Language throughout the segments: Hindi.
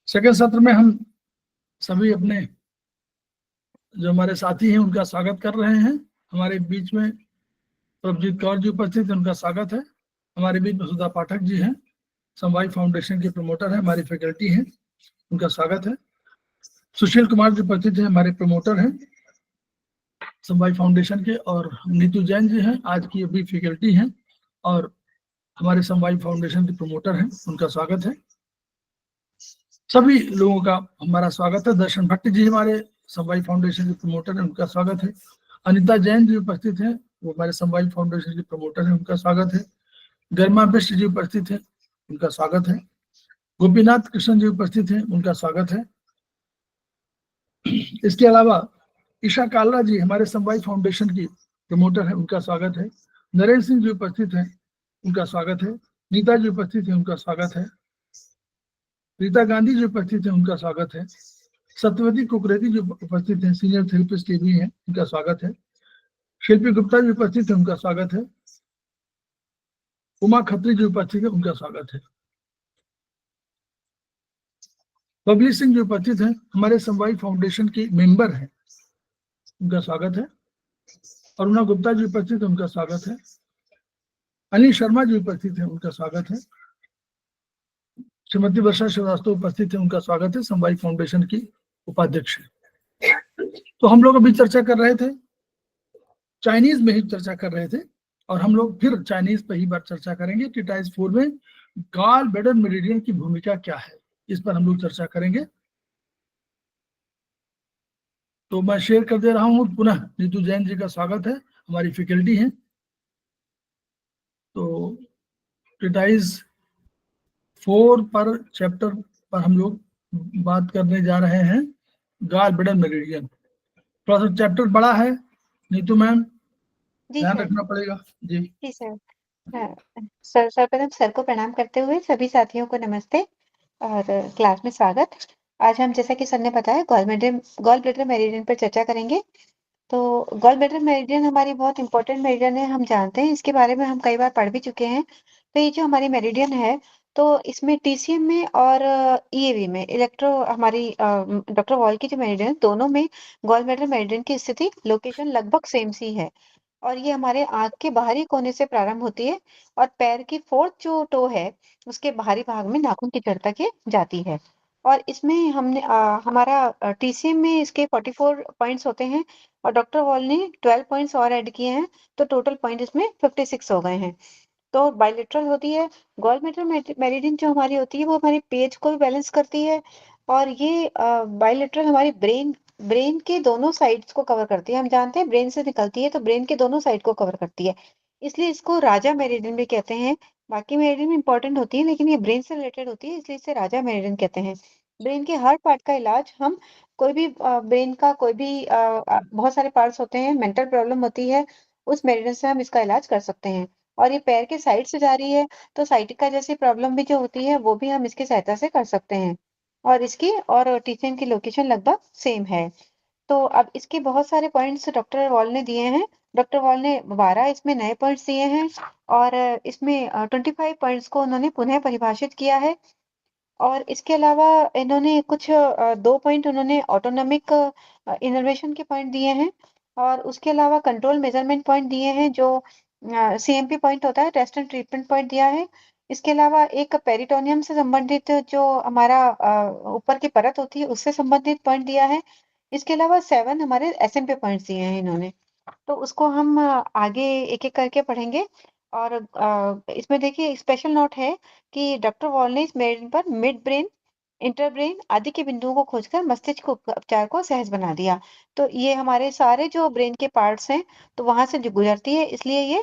सेकंड सत्र में हम सभी अपने जो हमारे साथी हैं उनका स्वागत कर रहे हैं। हमारे बीच में प्रभजीत कौर जी उपस्थित हैं, उनका स्वागत है। हमारे बीच में सुधा पाठक जी हैं, समवाय फाउंडेशन के प्रमोटर हैं, हमारी फैकल्टी हैं, उनका स्वागत है। सुशील कुमार जी उपस्थित हैं, हमारे प्रमोटर हैं समवाय फाउंडेशन के। और नीतू जैन जी हैं, आज की अभी फैकल्टी हैं और हमारे समवाय फाउंडेशन के प्रमोटर हैं, उनका स्वागत है। सभी लोगों का हमारा स्वागत है। दर्शन भट्ट जी हमारे समवाय फाउंडेशन के प्रमोटर हैं, उनका स्वागत है। अनिता जैन जी उपस्थित हैं, वो हमारे समवाय फाउंडेशन के प्रमोटर हैं, उनका स्वागत है। गरिमा बिष्ट जी उपस्थित हैं, उनका स्वागत है। गोपीनाथ कृष्ण जी उपस्थित हैं, उनका स्वागत है। इसके अलावा ईशा कालरा जी हमारे समवाय फाउंडेशन की प्रमोटर है, उनका स्वागत है। नरेंद्र सिंह जी उपस्थित हैं, उनका स्वागत है। नीता जी उपस्थित है, उनका स्वागत है। रीता गांधी जी उपस्थित हैं, उनका स्वागत है। सत्यवती कुकरेती जी उपस्थित हैं, सीनियर थेरेपिस्ट भी हैं, उनका स्वागत है। शिल्पी गुप्ता जी उपस्थित हैं, उनका स्वागत है। उमा खत्री जी उपस्थित है, उनका स्वागत है। बबली सिंह जी उपस्थित हैं, हमारे समवाय फाउंडेशन के मेंबर हैं, उनका स्वागत है। अरुणा गुप्ता जी उपस्थित है, उनका स्वागत है। अनिल शर्मा जी उपस्थित हैं, उनका स्वागत है। श्रीमती वर्षा श्रीवास्तव उपस्थित है, उनका स्वागत है, समवाय फाउंडेशन की उपाध्यक्ष है। तो हम लोग अभी चर्चा कर रहे थे, चाइनीज में ही चर्चा कर रहे थे और हम लोग फिर चाइनीज पर ही बात चर्चा करेंगे। टिटाइस 4 में गॉल ब्लैडर मेरिडियन की भूमिका क्या है, इस पर हम लोग चर्चा करेंगे। तो मैं शेयर कर दे रहा हूं पुनः। नीतू जैन जी का स्वागत है, हमारी फैकल्टी हैं। तो टिटाइस 4 पर चैप्टर पर हम लोग बात करने जा रहे हैं, गॉल ब्लैडर मेरिडियन। थोड़ा सा चैप्टर बड़ा है नीतू मैम, ध्यान रखना पड़ेगा जी। जी सर। सर सर्वप्रथम सर को प्रणाम करते हुए सभी साथियों को नमस्ते और क्लास में स्वागत। आज हम जैसा कि सर ने बताया गॉल ब्लैडर मेरिडियन पर चर्चा करेंगे। तो गॉल ब्लैडर मेरिडियन हमारी बहुत इंपॉर्टेंट मेरिडियन है, हम जानते हैं, इसके बारे में हम कई बार पढ़ भी चुके हैं। तो ये जो हमारी मेरिडियन है, तो इसमें टीसीएम में और ईएवी में इलेक्ट्रो हमारी डॉक्टर वॉल की जो मेरिडियन, दोनों में गॉल ब्लैडर मेरिडियन की स्थिति लोकेशन लगभग सेम सी है। और ये हमारे आंख के बाहरी कोने से प्रारंभ होती है और पैर की 4th जो टो है उसके बाहरी भाग में नाखून की जड़ तक ये जाती है। और इसमें हमने हमारा टीसीएम में इसके 44 पॉइंट्स होते हैं और डॉक्टर वॉल ने 12 पॉइंट्स और ऐड किए हैं, तो टोटल पॉइंट इसमें 56 हो गए हैं। तो बायलेटरल होती है। गॉल ब्लैडर मेरिडियन जो हमारी होती है वो हमारे पेज को भी बैलेंस करती है और ये बायलेटरल हमारी ब्रेन के दोनों साइड्स को कवर करती है। हम जानते हैं ब्रेन से निकलती है तो ब्रेन के दोनों साइड को कवर करती है, इसलिए इसको राजा मेरिडियन भी कहते हैं। बाकी मेरिडियन भी इंपॉर्टेंट होती है लेकिन ये ब्रेन से रिलेटेड होती है, इसलिए इसे राजा मेरिडियन कहते हैं। ब्रेन के हर पार्ट का इलाज हम कोई भी ब्रेन का कोई भी बहुत सारे पार्ट्स होते हैं, मेंटल प्रॉब्लम होती है, उस मेरिडियन से हम इसका इलाज कर सकते हैं। और ये पैर के साइड से जा रही है तो साइटिका जैसी प्रॉब्लम भी जो होती है वो भी हम इसकी सहायता से कर सकते हैं। और इसकी और टीसीएम की लोकेशन लगभग सेम है। तो अब इसके बहुत सारे पॉइंट्स डॉक्टर वॉल ने दिए हैं। डॉक्टर वॉल ने 12 इसमें नए पॉइंट्स दिए हैं और इसमें 25 पॉइंट्स को उन्होंने पुनः परिभाषित किया है। और इसके अलावा इन्होंने कुछ 2 पॉइंट उन्होंने ऑटोनॉमिक इनर्वेशन के पॉइंट दिए हैं और उसके अलावा कंट्रोल मेजरमेंट पॉइंट दिए हैं, जो सीएमपी पॉइंट होता है, टेस्ट एंड ट्रीटमेंट पॉइंट दिया है। इसके अलावा एक पेरिटोनियम से संबंधित जो हमारा ऊपर की परत होती है उससे संबंधित पॉइंट दिया है। इसके अलावा 7 हमारे एसएमपी पॉइंट्स दिए हैं इन्होंने। तो उसको हम आगे एक-एक करके पढ़ेंगे। और इसमें देखिए स्पेशल नोट है कि डॉक्टर वॉल ने इस मेरिडियन पर मिड ब्रेन, इंटर ब्रेन आदि के बिंदुओं को खोजकर मस्तिष्क उपचार को सहज बना दिया। तो ये हमारे सारे जो ब्रेन के पार्ट्स हैं तो वहां से जो गुजरती है, इसलिए ये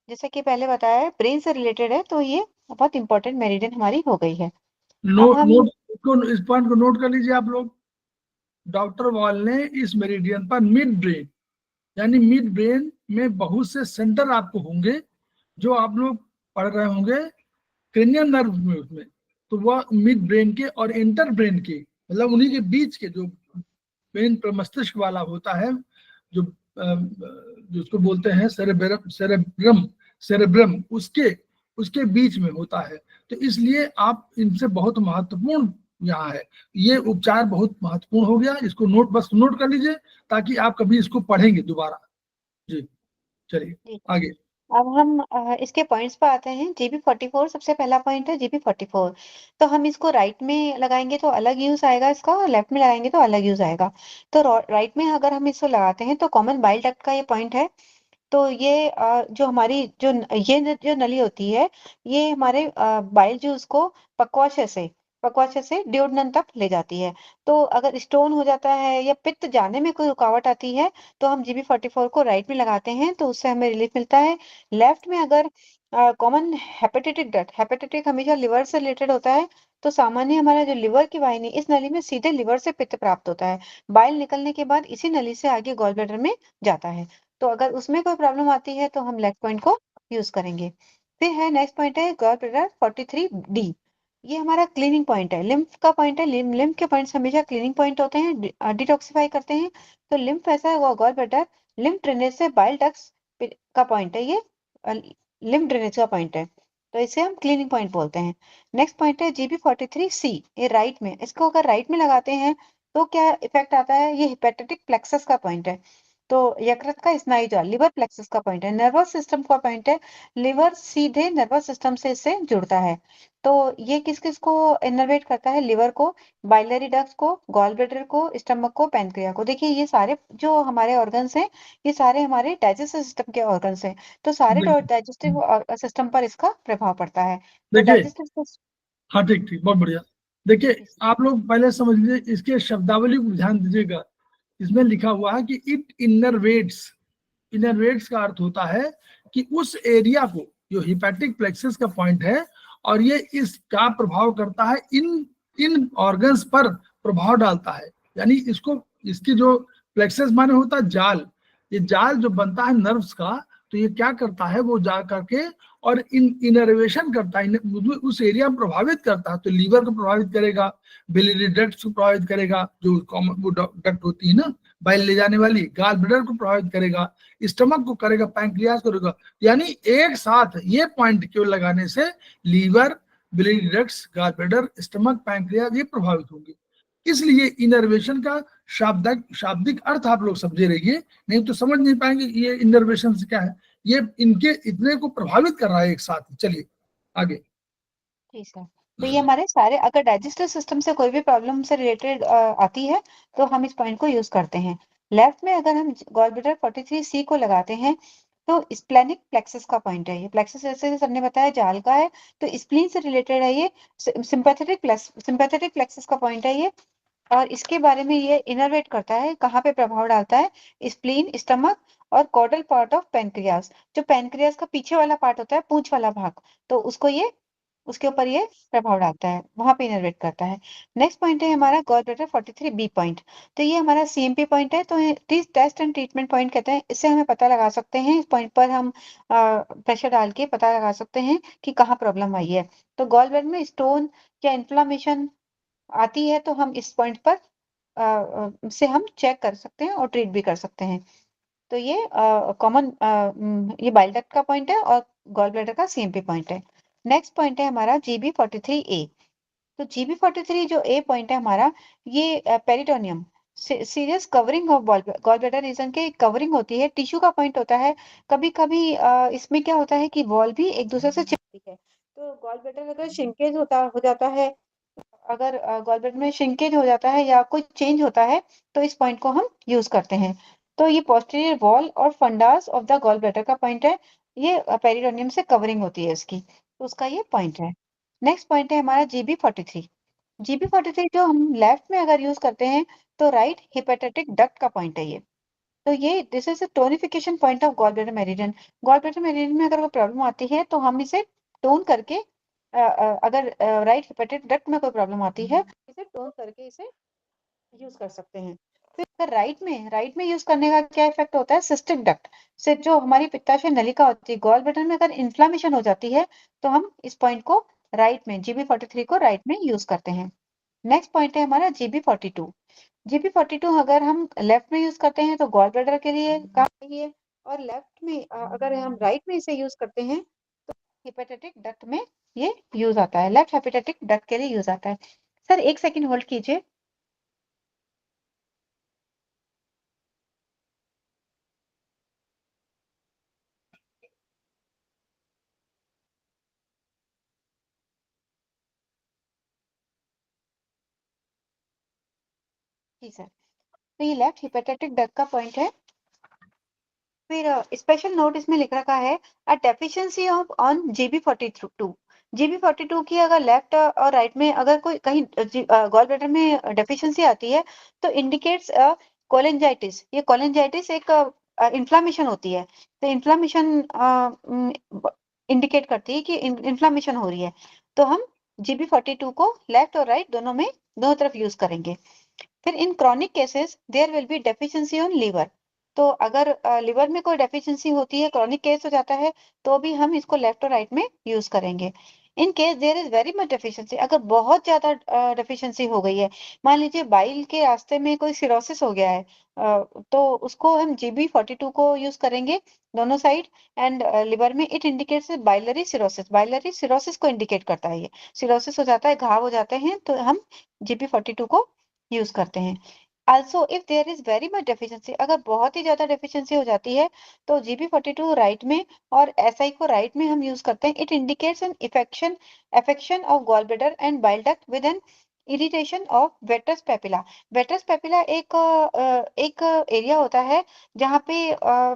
जैसे कि पहले बताया है ब्रेन से रिलेटेड है, तो ये बहुत इंपॉर्टेंट मेरिडियन हमारी हो गई है। अब हम इस पॉइंट को नोट कर लीजिए आप लोग। डॉक्टर वॉल ने इस मेरिडियन पर मिड ब्रेन, यानी मिड ब्रेन में बहुत से सेंटर आपको होंगे जो आप लोग पढ़ रहे होंगे क्रेनियल नर्व में, उसमें तो वह मिड ब्रेन के और इंटर ब्रेन के, मतलब उन्हीं के बीच के जो ब्रेन मस्तिष्क वाला होता है, जो उसको बोलते हैं सेरेब्रम, उसके उसके बीच में होता है। तो इसलिए आप इनसे बहुत महत्वपूर्ण यहाँ है, ये उपचार बहुत महत्वपूर्ण हो गया, इसको बस नोट कर लीजिए ताकि आप कभी इसको पढ़ेंगे दोबारा। जी चलिए जी। आगे। अब हम इसके पॉइंट्स पे आते हैं। GB44 सबसे पहला पॉइंट है GB44। तो हम इसको राइट में लगाएंगे तो अलग यूज आएगा इसका, और लेफ्ट में लगाएंगे तो अलग यूज आएगा। तो राइट में अगर हम इसको लगाते हैं तो कॉमन बाइल डक्ट का ये पॉइंट है। तो ये जो हमारी जो नली होती है, ये हमारे बाइल जूस को पक्वाशय से ड्यूोडेनम तक ले जाती है। तो अगर स्टोन हो जाता है या पित्त जाने में कोई रुकावट आती है तो हम GB44 को राइट में लगाते हैं तो उससे हमें रिलीफ मिलता है। लेफ्ट में अगर कॉमन हेपेटाइटिक हमेशा लिवर से रिलेटेड होता है। तो सामान्य हमारा जो लिवर की वाहिनी, इस नली में सीधे लिवर से पित्त प्राप्त होता है। बाइल निकलने के बाद इसी नली से आगे गॉल ब्लैडर में जाता है। तो अगर उसमें कोई प्रॉब्लम आती है तो हम लेफ्ट पॉइंट को यूज करेंगे। फिर है नेक्स्ट पॉइंट है गॉल ब्लैडर 43D। ये हमारा क्लीनिंग पॉइंट है, लिम्फ का पॉइंट है। लिम्फ के पॉइंट्स हमेशा क्लीनिंग पॉइंट होते हैं, डिटॉक्सिफाई करते हैं। तो लिम्फ ऐसा गॉल ब्लैडर लिम्फ ड्रेनेज से बाइल डक्ट्स का पॉइंट है ये, लिम्फ ड्रेनेज का पॉइंट है। तो इसे हम क्लीनिंग पॉइंट बोलते हैं। नेक्स्ट पॉइंट है GB43C। ये राइट में, इसको अगर राइट में लगाते हैं तो क्या इफेक्ट आता है, ये हिपेटेटिक प्लेक्सस का पॉइंट है। तो यकृत का स्नायु जाल, लिवर प्लेक्सस का पॉइंट है, नर्वस सिस्टम का पॉइंट है। लिवर सीधे नर्वस सिस्टम से इससे जुड़ता है। तो ये किस किस को इनर्वेट करता है, लिवर को, बाइलरी डक्ट्स को, गॉल ब्लैडर को, स्टमक को, पैनक्रिया को। देखिए ये सारे जो हमारे ऑर्गन्स हैं, ये सारे हमारे डाइजेस्टिव सिस्टम के ऑर्गन्स हैं। तो सारे देखिए डाइजेस्टिव सिस्टम पर इसका प्रभाव पड़ता है। तो देखिए, डाइजेस्टिव हाँ ठीक ठीक, बहुत बढ़िया। देखिए आप लोग पहले समझ लीजिए, इसके शब्दावली को ध्यान दीजिएगा। इसमें लिखा हुआ है कि इट इनरवेट्स। इनरवेट्स का अर्थ होता है कि उस एरिया को, जो हिपैटिक प्लेक्सस का पॉइंट है, और ये इसका प्रभाव करता है, इन इन ऑर्गन्स पर प्रभाव डालता है। यानी इसको, इसकी जो प्लेक्सस माने होता है जाल, ये जाल जो बनता है नर्व्स का, तो ये क्या करता है, वो जा करके और इनर्वेशन करता है, उस एरिया में प्रभावित करता है। तो लीवर को प्रभावित करेगा, बिलियरी डक्ट को प्रभावित करेगा, जो कॉमन वो डक्ट होती है ना बाइल ले जाने वाली, गाल ब्लैडर को प्रभावित करेगा, स्टमक को करेगा, पैंक्रियास को करेगा। यानी एक साथ ये पॉइंट केवल लगाने से liver, biliary ducts, gall bladder, stomach, pancreas ये प्रभावित होंगे। इसलिए इनर्वेशन का शाब्दिक अर्थ आप लोग समझे रहिए, नहीं तो समझ नहीं पाएंगे ये इनर्वेशन से क्या है। ये इनके इतने को प्रभावित कर रहा है एक साथ। चलिए आगे। ठीक है। तो ये हमारे सारे, अगर डाइजेस्टिव सिस्टम से कोई भी प्रॉब्लम से रिलेटेड आती है तो हम इस पॉइंट को यूज करते हैं। लेफ्ट में अगर हम गॉल ब्लैडर 43C को लगाते हैं तो स्प्लेनिक प्लेक्सस का पॉइंट है। ये प्लेक्सस जैसे सर ने बताया जाल का है, तो स्प्लीन से रिलेटेड है ये। सिंपैथेटिक प्लेक्सस का पॉइंट है ये। और इसके बारे में ये इनर्वेट करता है, कहाँ पे प्रभाव डालता है, स्प्लीन, स्टमक और कॉर्डल पार्ट ऑफ पेनक्रियास। जो पेनक्रियास का पीछे वाला पार्ट होता है, पूंछ वाला भाग, तो उसको ये, उसके ऊपर ये प्रभाव डालता है, वहां पे इनर्वेट करता है। नेक्स्ट पॉइंट है हमारा गॉल ब्लैडर 43B पॉइंट। तो ये हमारा CMP पॉइंट है। तो टेस्ट एंड ट्रीटमेंट पॉइंट कहते हैं। इससे हमें पता लगा सकते हैं, इस पॉइंट पर हम प्रेशर डाल के पता लगा सकते हैं कि कहाँ प्रॉब्लम आई है। तो गॉल ब्लैडर में स्टोन या इन्फ्लामेशन आती है तो हम इस पॉइंट पर से हम चेक कर सकते हैं और ट्रीट भी कर सकते हैं। तो ये कॉमन, ये बाइल डक्ट का पॉइंट है और गॉल ब्लैडर का CMP पॉइंट है। नेक्स्ट पॉइंट है हमारा GB43A। तो GB43 जो ए पॉइंट है हमारा, ये peritoneum, serious covering of gall bladder region के कवरिंग होती है, टिश्यू का पॉइंट होता है। कभी कभी इसमें क्या होता है कि वॉल भी एक दूसरे से चिपकती है। तो गॉल ब्लैडर अगर श्रिंकेज हो जाता है, अगर गॉल ब्लैडर में श्रिंकेज हो जाता है या कोई चेंज होता है तो इस पॉइंट को हम यूज करते हैं। तो ये पोस्टीरियर वॉल और fundus of the gall bladder का पॉइंट है। ये पेरिटोनियम से कवरिंग होती है इसकी, तो उसका ये पॉइंट है। नेक्स्ट पॉइंट है हमारा GB43। GB43 जो हम लेफ्ट में अगर यूज करते हैं तो राइट हिपेटेटिक डक्ट का पॉइंट है ये। तो ये this is a tonification point of gall bladder meridian. Gall bladder meridian में अगर कोई प्रॉब्लम आती है तो हम इसे टोन करके, अगर राइट हेपेटिक डक्ट में कोई प्रॉब्लम आती है, इसे टोन करके इसे यूज कर सकते हैं। फिर अगर राइट में यूज करने का क्या इफेक्ट होता है, सिस्टिक डक्ट से जो हमारी पित्ताशय नलिका होती है, गॉल ब्लैडर में अगर इन्फ्लामेशन हो जाती है तो हम इस पॉइंट को राइट में, GB43 को राइट में यूज करते हैं। नेक्स्ट पॉइंट है हमारा GB42। GB42 अगर हम लेफ्ट में यूज करते हैं तो गॉल ब्लैडर के लिए काम है, और लेफ्ट में अगर हम राइट में इसे यूज करते हैं हेपेटाइटिक डक्ट में ये यूज आता है, लेफ्ट हेपेटाइटिक डक्ट के लिए यूज आता है। सर 1 सेकंड होल्ड कीजिए। जी सर, तो ये लेफ्ट हेपेटाइटिक डक्ट का पॉइंट है। फिर स्पेशल नोट इसमें लिख रखा है अ deficiency of on GB42। GB42 की अगर लेफ्ट और राइट में अगर कोई कहीं गॉल ब्लैडर में डेफिशिएंसी आती है तो इंडिकेट्स कोलेंजाइटिस। ये कोलेंजाइटिस एक इन्फ्लामेशन होती है, तो इन्फ्लामेशन इंडिकेट करती है कि इन्फ्लामेशन हो रही है। तो हम GB42 को लेफ्ट और राइट दोनों तरफ यूज करेंगे। फिर in chronic cases there will be deficiency on liver. तो अगर लिवर में कोई डेफिशिएंसी होती है, क्रॉनिक केस हो जाता है, तो भी हम इसको लेफ्ट और राइट में यूज करेंगे। In case there is very much deficiency, अगर बहुत ज्यादा डेफिशिएंसी हो गई है, मान लीजिए बाइल के रास्ते में कोई सिरोसिस हो गया है, तो उसको हम GB42 को यूज करेंगे दोनों साइड। एंड लिवर में it indicates biliary cirrhosis, biliary cirrhosis को इंडिकेट करता है। ये सिरोसिस हो जाता है, घाव हो जाते हैं, तो हम GB42 को यूज करते हैं। Also if there is very much deficiency, अगर बहुत ही ज्यादा डेफिशिएंसी हो जाती है, तो GB42 राइट में और SI को राइट में हम यूज करते हैं। It indicates an affection of gall bladder and bile duct with an irritation of Vater's papilla. Vater's papilla एक एरिया होता है जहाँ पे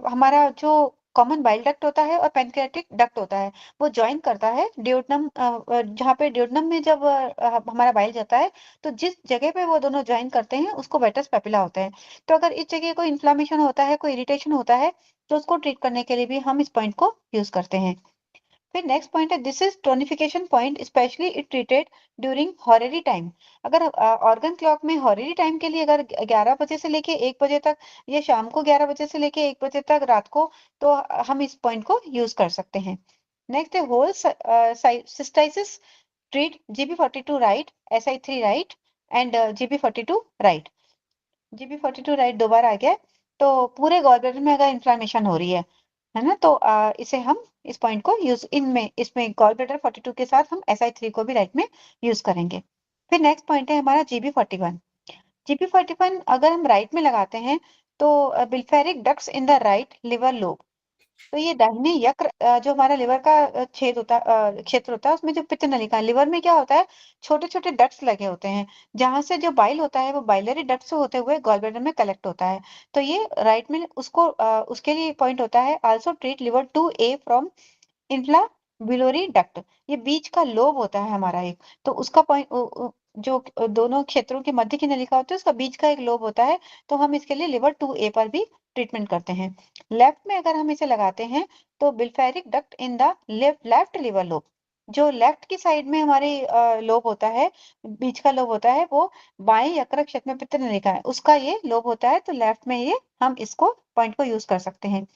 हमारा जो कॉमन बाइल डक्ट होता है और पेनक्रियाटिक डक्ट होता है, वो ज्वाइन करता है ड्यूोडेनम, जहाँ पे ड्यूोडेनम में जब हमारा बाइल जाता है, तो जिस जगह पे वो दोनों ज्वाइन करते हैं उसको वेट्रस पेपिला होता है। तो अगर इस जगह कोई इन्फ्लामेशन होता है, कोई इरिटेशन होता है, तो उसको ट्रीट करने के लिए भी हम इस पॉइंट को यूज करते हैं। फिर नेक्स्ट पॉइंट है this is tonification point, specially it treated during horary time. अगर ऑर्गन क्लॉक में हॉरेरी टाइम के लिए अगर 11 बजे से लेके 1 बजे तक, या शाम को 11 बजे से लेके 1 बजे तक रात को, तो हम इस पॉइंट को यूज कर सकते हैं। नेक्स्ट है cholecystitis treat GB42 right, SI3 right and GB42 right. GB42 right दो बार आ गया, तो पूरे गॉल ब्लैडर में अगर इन्फ्लामेशन हो रही है ना, तो इसे हम इस पॉइंट को यूज इनमें इसमें गॉल ब्लैडर 42 के साथ हम SI3 को भी राइट में यूज करेंगे। फिर नेक्स्ट पॉइंट है हमारा GB41। GB41 अगर हम राइट में लगाते हैं, तो बिल्फेरिक ducts in the right liver lobe. तो ये दाहिने यक्र जो हमारा लिवर का क्षेत्र होता है, उसमें जो पित्त नलिका है, लिवर में क्या होता है, छोटे छोटे डक्ट्स लगे होते हैं, जहां से जो बाइल होता है वो बाइलरी डक्ट से होते हुए गॉल ब्लैडर में कलेक्ट होता है। तो ये राइट में उसके लिए पॉइंट होता है also treat liver 2A from infra biliary duct. ये बीच का लोब होता है हमारा एक, तो उसका पॉइंट जो दोनों क्षेत्रों के मध्य की नलिका होती है, उसका बीच का एक लोब होता है, तो हम इसके लिए लिवर 2A पर भी ट्रीटमेंट करते हैं। लेफ्ट में अगर हम इसे लगाते हैं, तो बिल्फेरिक duct in the left liver lobe, जो लेफ्ट की साइड में हमारे लोब होता है, बीच का लोब होता है, वो बाएं यकृत क्षेत्र में पित्त नलिका है, उसका ये लोब होता है, तो लेफ्ट में ये हम इसको पॉइंट को यूज कर सकते हैं।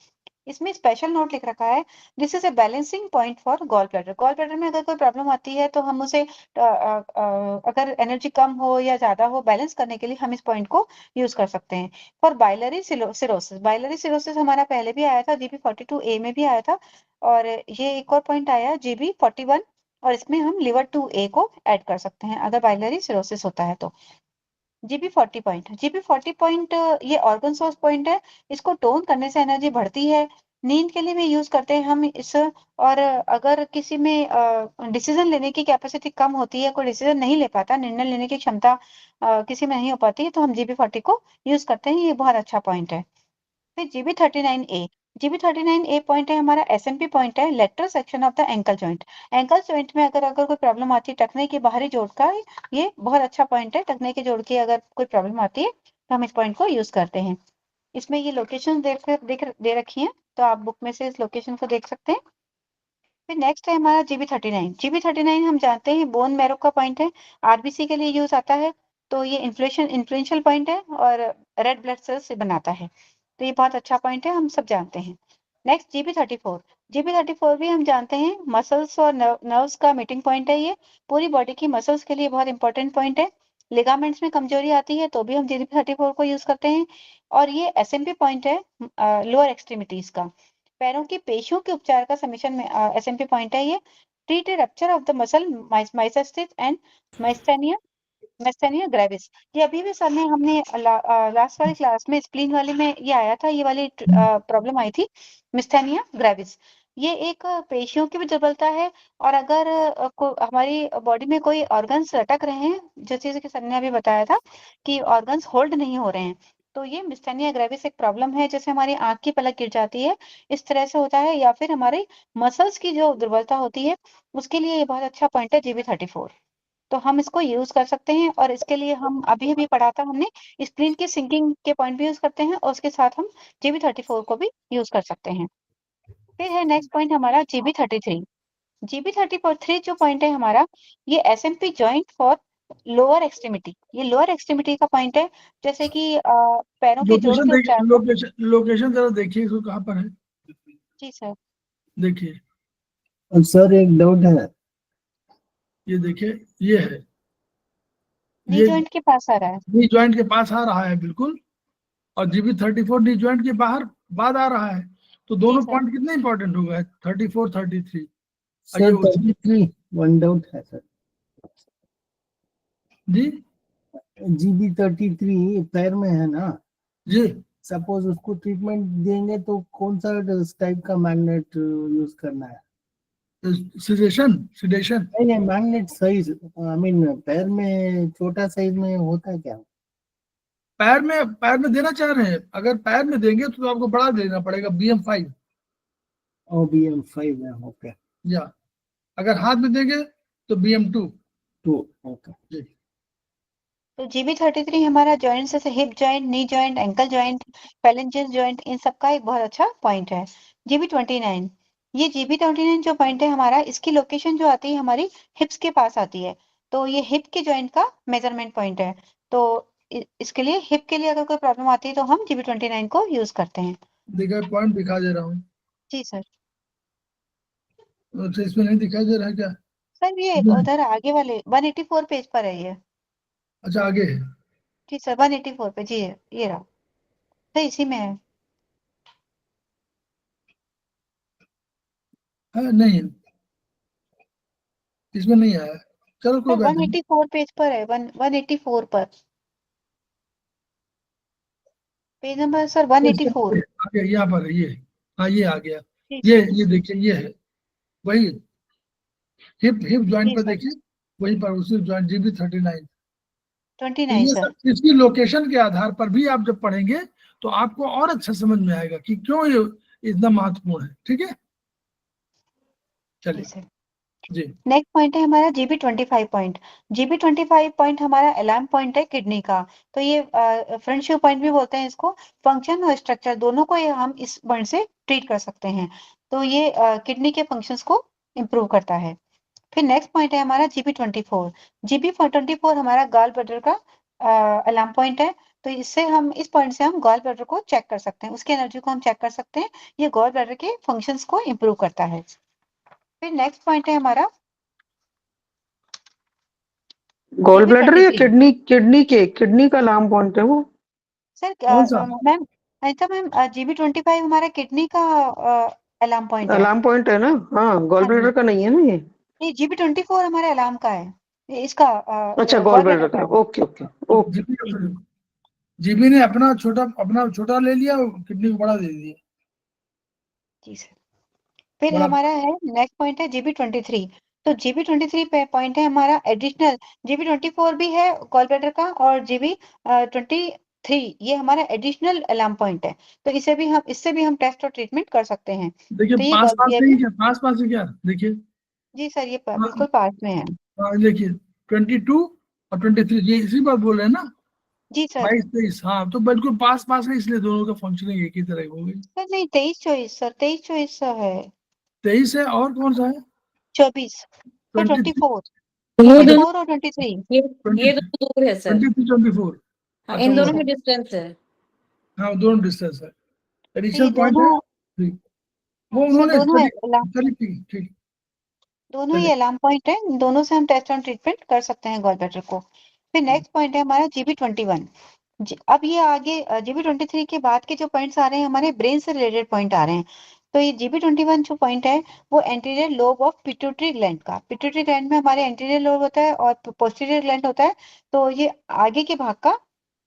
इसमें स्पेशल नोट लिख रखा है this is a balancing point for gall bladder. Gall bladder में अगर कोई प्रॉब्लम आती है, तो हम उसे अगर एनर्जी कम हो या ज्यादा हो, बैलेंस करने के लिए हम इस पॉइंट को यूज कर सकते हैं। For biliary cirrhosis, biliary cirrhosis हमारा पहले भी आया था, GB42A में भी आया था, और ये एक और पॉइंट आया GB41, और इसमें हम लिवर 2A को ऐड कर सकते हैं अगर बाइलरी सिरोसिस होता है तो। GB40 पॉइंट ये ऑर्गन सोर्स पॉइंट है, इसको टोन करने से एनर्जी बढ़ती है, नींद के लिए भी यूज करते हैं हम इस। और अगर किसी में डिसीजन लेने की कैपेसिटी कम होती है, कोई डिसीजन नहीं ले पाता, निर्णय लेने की क्षमता किसी में नहीं हो पाती है, तो हम GB40 को यूज करते हैं, ये बहुत अच्छा पॉइंट है। फिर GB39A पॉइंट है हमारा SMP पॉइंट है, lateral section of the ankle joint. Ankle joint में अगर अगर कोई प्रॉब्लम आती है, टखने के बाहरी जोड़ का, ये बहुत अच्छा पॉइंट है, टखने के जोड़ की अगर कोई प्रॉब्लम आती है, तो हम इस पॉइंट को यूज करते हैं। इसमें ये लोकेशन दे रखी है, तो आप बुक में से इस लोकेशन को देख सकते हैं। फिर नेक्स्ट है हमारा GB39। हम जानते हैं बोन मैरो का पॉइंट है, RBC के लिए यूज आता है, तो ये इन्फ्लुएंशियल पॉइंट है और रेड ब्लड सेल्स से बनाता है, तो ये बहुत अच्छा पॉइंट है, हम सब जानते हैं। नेक्स्ट GB34 भी हम जानते हैं, मसल्स और नर्व्स का मीटिंग पॉइंट है, ये पूरी बॉडी की मसल्स के लिए बहुत इंपॉर्टेंट पॉइंट है। लिगामेंट्स में कमजोरी आती है, तो भी हम GB34 को यूज करते हैं। और ये SMP पॉइंट है लोअर एक्सट्रीमिटीज का। पैरों की पेशियों के उपचार का समीशन में एसएमपी पॉइंट है ये। Treat a rupture of the muscle माइसेस्टिस एंड माइस्थेनिया माइस्थेनिया ग्रेविस। ये अभी भी सर ने हमने लास्ट वाली क्लास में स्प्लीन वाले में ये आया था, ये वाली प्रॉब्लम आई थी मिस्थेनिया ग्रेविस। ये एक पेशियों की भी दुर्बलता है, और अगर हमारी बॉडी में कोई ऑर्गन्स लटक रहे हैं, जैसे कि सर ने अभी बताया था कि ऑर्गन्स होल्ड नहीं हो रहे हैं, तो ये मिस्थेनिया ग्रेविस एक प्रॉब्लम है। जैसे हमारी आंख की पलक गिर जाती है, इस तरह से होता है, या फिर हमारे मसल्स की जो दुर्बलता होती है, उसके लिए ये बहुत अच्छा पॉइंट है GB34। तो हम इसको यूज कर सकते हैं, और इसके लिए हम अभी अभी पढ़ा था हमने, स्प्लीन की सिंकिंग के पॉइंट भी यूज करते हैं, और उसके साथ हम GB34 को भी यूज कर सकते हैं। फिर है नेक्स्ट पॉइंट हमारा GB33। GB33 जो पॉइंट है हमारा, ये SMP joint for lower extremity. ये लोअर एक्सट्रीमिटी का पॉइंट है, जैसे कि पैरों के जोड़ लोकेशन के देखिए, उपचार का। लोकेशन जरा देखिए इसको कहाँ पर है, जी सर। देखिए। सर एक डाउट है। ये देखिए, ये है, नी ये जॉइंट के पास आ रहा है। नी जॉइंट के पास आ रहा है बिल्कुल, और GB34 नी जॉइंट के बाहर बाद आ रहा है। तो जी दोनों सर। पॉइंट कितने इंपॉर्टेंट हो गए, 34 33। सर 33 वन डाउट है सर। जी GB33 पैर में है ना, जी, सपोज उसको ट्रीटमेंट देंगे तो कौन सा टाइप का मैग्नेट यूज करना है? सिडेशन। नहीं मैग्नेट साइज, आई मीन पैर में छोटा साइज में होता है क्या? पैर में देना चाह रहे हैं, अगर पैर में देंगे तो आपको बड़ा देना पड़ेगा, BM5। ओ BM5 है, ओके। या अगर हाथ में देंगे तो BM2। To, okay. जी, तो GB33 हमारा जॉइंट जैसे hip joint, knee joint, ankle joint, phalanges joint, इन सब का एक बहुत अच्छा पॉइंट है। GB29, ये GB29 जो पॉइंट है हमारा, इसकी लोकेशन जो आती है हमारी हिप्स के पास आती है, तो ये हिप के जॉइंट का मेजरमेंट पॉइंट है। तो इसके लिए हिप के लिए अगर कोई प्रॉब्लम आती है तो हम GB29 को यूज करते हैं। देखा, पॉइंट दिखा दे रहा हूँ। जी सर। अच्छा, इसमें नहीं दिखाई दे रहा है क्या? सर ये उधर आगे वाले 184 पेज पर है ये। अच्छा, आगे है। जी सर, 184 पे, जी ये रहा, तो इसी में है। नहीं है, इसमें नहीं आया। चलो कोई सर बात नहीं। 184 पेज पर है, 184 पर, पेज नंबर सर 184। आगे यहाँ पर है ये। हाँ, ये आ गया। जी ये देखिए, ये है वही, हिप हिप ज्वाइंट जी पे सर। देखिए, वहीं पर उसी ज्वाइंट GB39। तो 29 ये सर। सब इसकी लोकेशन के आधार पर भी आप जब पढ़ेंगे तो आपको और अच्छा समझ में आएगा कि क्यों ये इतना महत्वपूर्ण है। ठीक है, जी चलिए। सर। जी, नेक्स्ट पॉइंट है हमारा GB25 पॉइंट। GB25 पॉइंट हमारा अलार्म पॉइंट है किडनी का। तो ये फ्रंट शो पॉइंट भी बोलते हैं इसको। फंक्शन और स्ट्रक्चर दोनों को ये हम इस पॉइंट से ट्रीट कर सकते हैं। तो ये किडनी के फंक्शंस को इम्प्रूव करता है। फिर नेक्स्ट पॉइंट है हमारा GB24। GB24 हमारा गॉल ब्लैडर का अलार्म पॉइंट है। तो इससे हम इस पॉइंट से हम गॉल ब्लैडर को चेक कर सकते हैं, उसकी एनर्जी को हम चेक कर सकते हैं। ये गॉल ब्लैडर के फंक्शंस को इम्प्रूव करता है। फिर नेक्स्ट पॉइंट है हमारा गॉल ब्लैडर या GB23। किडनी का अलार्म पॉइंट है वो? सर कौन सा? मैम, अनिता मैम, GB25 हमारा किडनी का अलार्म पॉइंट है। अलार्म पॉइंट है ना? हाँ, गॉल हाँ जी। ब्लैडर का नहीं है ना ये? नहीं, GB24 हमारे अलार्म का है, ये इसका अच्छा, गॉल गॉल ब्लैडर ब्लैडर का का है। है। Okay okay okay. GB GB ने अपना छोटा ले लिया और किडनी को बड़ा दे दिया। जी सर। फिर बड़ा। हमारा है नेक्स्ट पॉइंट है GB23। तो GB23 पे पॉइंट है हमारा एडिशनल। GB24 भी है गॉल ब्लैडर का, और GB23 ये हमारा एडिशनल अलार्म पॉइंट है। तो इससे भी हम टेस्ट और ट्रीटमेंट कर सकते हैं। देखिए, तो पास पास ये नहीं भी, है क्या, पास पास है क्या, देखिए। जी सर, ये हाँ, बिल्कुल पास में है। देखिए, 22 और 23, ये इसी बात बोल रहे हैं ना, जी सर। 22 23। हाँ, तो बिल्कुल पास पास है, इसलिए दोनों का फंक्शनिंग एक ही तरह की हो गई। सर नहीं, 23 24 सर, 23 24 है। 23 है, और कौन सा है? 24 सर, 23 24, ये दोनों 24 और 23। ये 20 ये दोनों दूर है सर। 23 24। हाँ, अच्छा, इन वो दोनों है। में डिस्टेंस है। हाँ, दोनों डिस्टेंस है, तो ये एडिशनल पॉइंट है। दोनों, ठीक, वो सर उन्होंने दोनों स्टडी। अलार्म, चलिए, ठीक ठीक। दोनों ही चलिए। अलार्म पॉइंट है, इन दोनों से हम टेस्ट और ट्रीटमेंट कर सकते हैं गॉल ब्लैडर को। फिर नेक्स्ट पॉइंट है हमारा GB21। अब ये आगे GB23 के बाद के जो पॉइंट्स आ रहे हैं हमारे ब्रेन से रिलेटेड पॉइंट आ रहे हैं। तो ये GB21 जो पॉइंट है वो anterior lobe of pituitary gland का, पिट्यूटरी ग्लैंड में हमारे एंटीरियर लोब होता है और पोस्टीरियर ग्लैंड होता है, तो ये आगे के भाग का,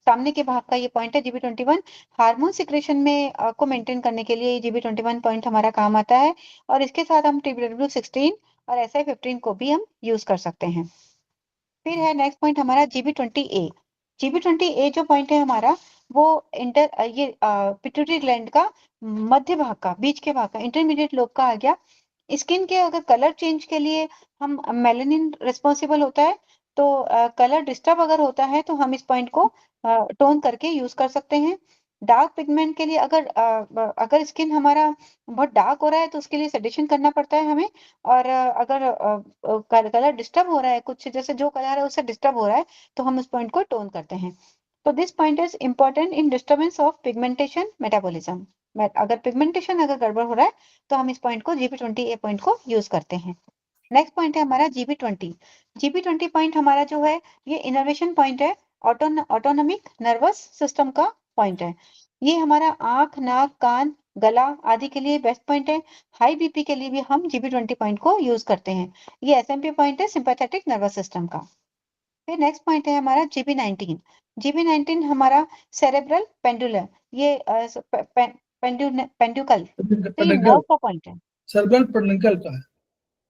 सामने के भाग का ये पॉइंट है GB21। हार्मोन सिक्रेशन में को मेंटेन करने के लिए GB21 पॉइंट हमारा काम आता है, और इसके साथ हम TW16 और SI15 को भी हम यूज कर सकते हैं। फिर है नेक्स्ट पॉइंट हमारा GB20A। GB20A जो पॉइंट है हमारा वो ये पिट्यूटरी ग्लैंड का मध्य भाग का, बीच के भाग का, इंटरमीडिएट लोब का आ गया। स्किन के अगर कलर चेंज के लिए हम मेलानिन रिस्पॉन्सिबल होता है, तो कलर डिस्टर्ब अगर होता है तो हम इस पॉइंट को टोन करके यूज कर सकते हैं। डार्क पिगमेंट के लिए अगर स्किन हमारा बहुत डार्क हो रहा है तो उसके लिए सेडेशन करना पड़ता है हमें, और अगर कलर डिस्टर्ब हो रहा है, कुछ जैसे जो कलर है उससे डिस्टर्ब हो रहा है, तो हम उस पॉइंट को टोन करते हैं। तो this point is important in disturbance of pigmentation metabolism. अगर पिगमेंटेशन अगर गड़बड़ हो रहा है तो हम इस पॉइंट को GB20A पॉइंट को यूज करते हैं। नेक्स्ट पॉइंट है हमारा GB20। GB20 पॉइंट हमारा जो है ये इनर्वेशन पॉइंट है, ऑटोनॉमिक नर्वस सिस्टम का पॉइंट है। ये हमारा आंख, नाक, कान, गला आदि के लिए बेस्ट पॉइंट है। हाई बीपी के लिए भी हम GB20 पॉइंट को यूज करते हैं। ये SMP पॉइंट है सिंपैथेटिक नर्वस सिस्टम का। फिर नेक्स्ट पॉइंट है हमारा GB19। GB19 हमारा सेरेब्रल पेंडुलर, ये पेंडुकल, तो ये नर्व का पॉइंट है। सर्बल पेडुकल का है।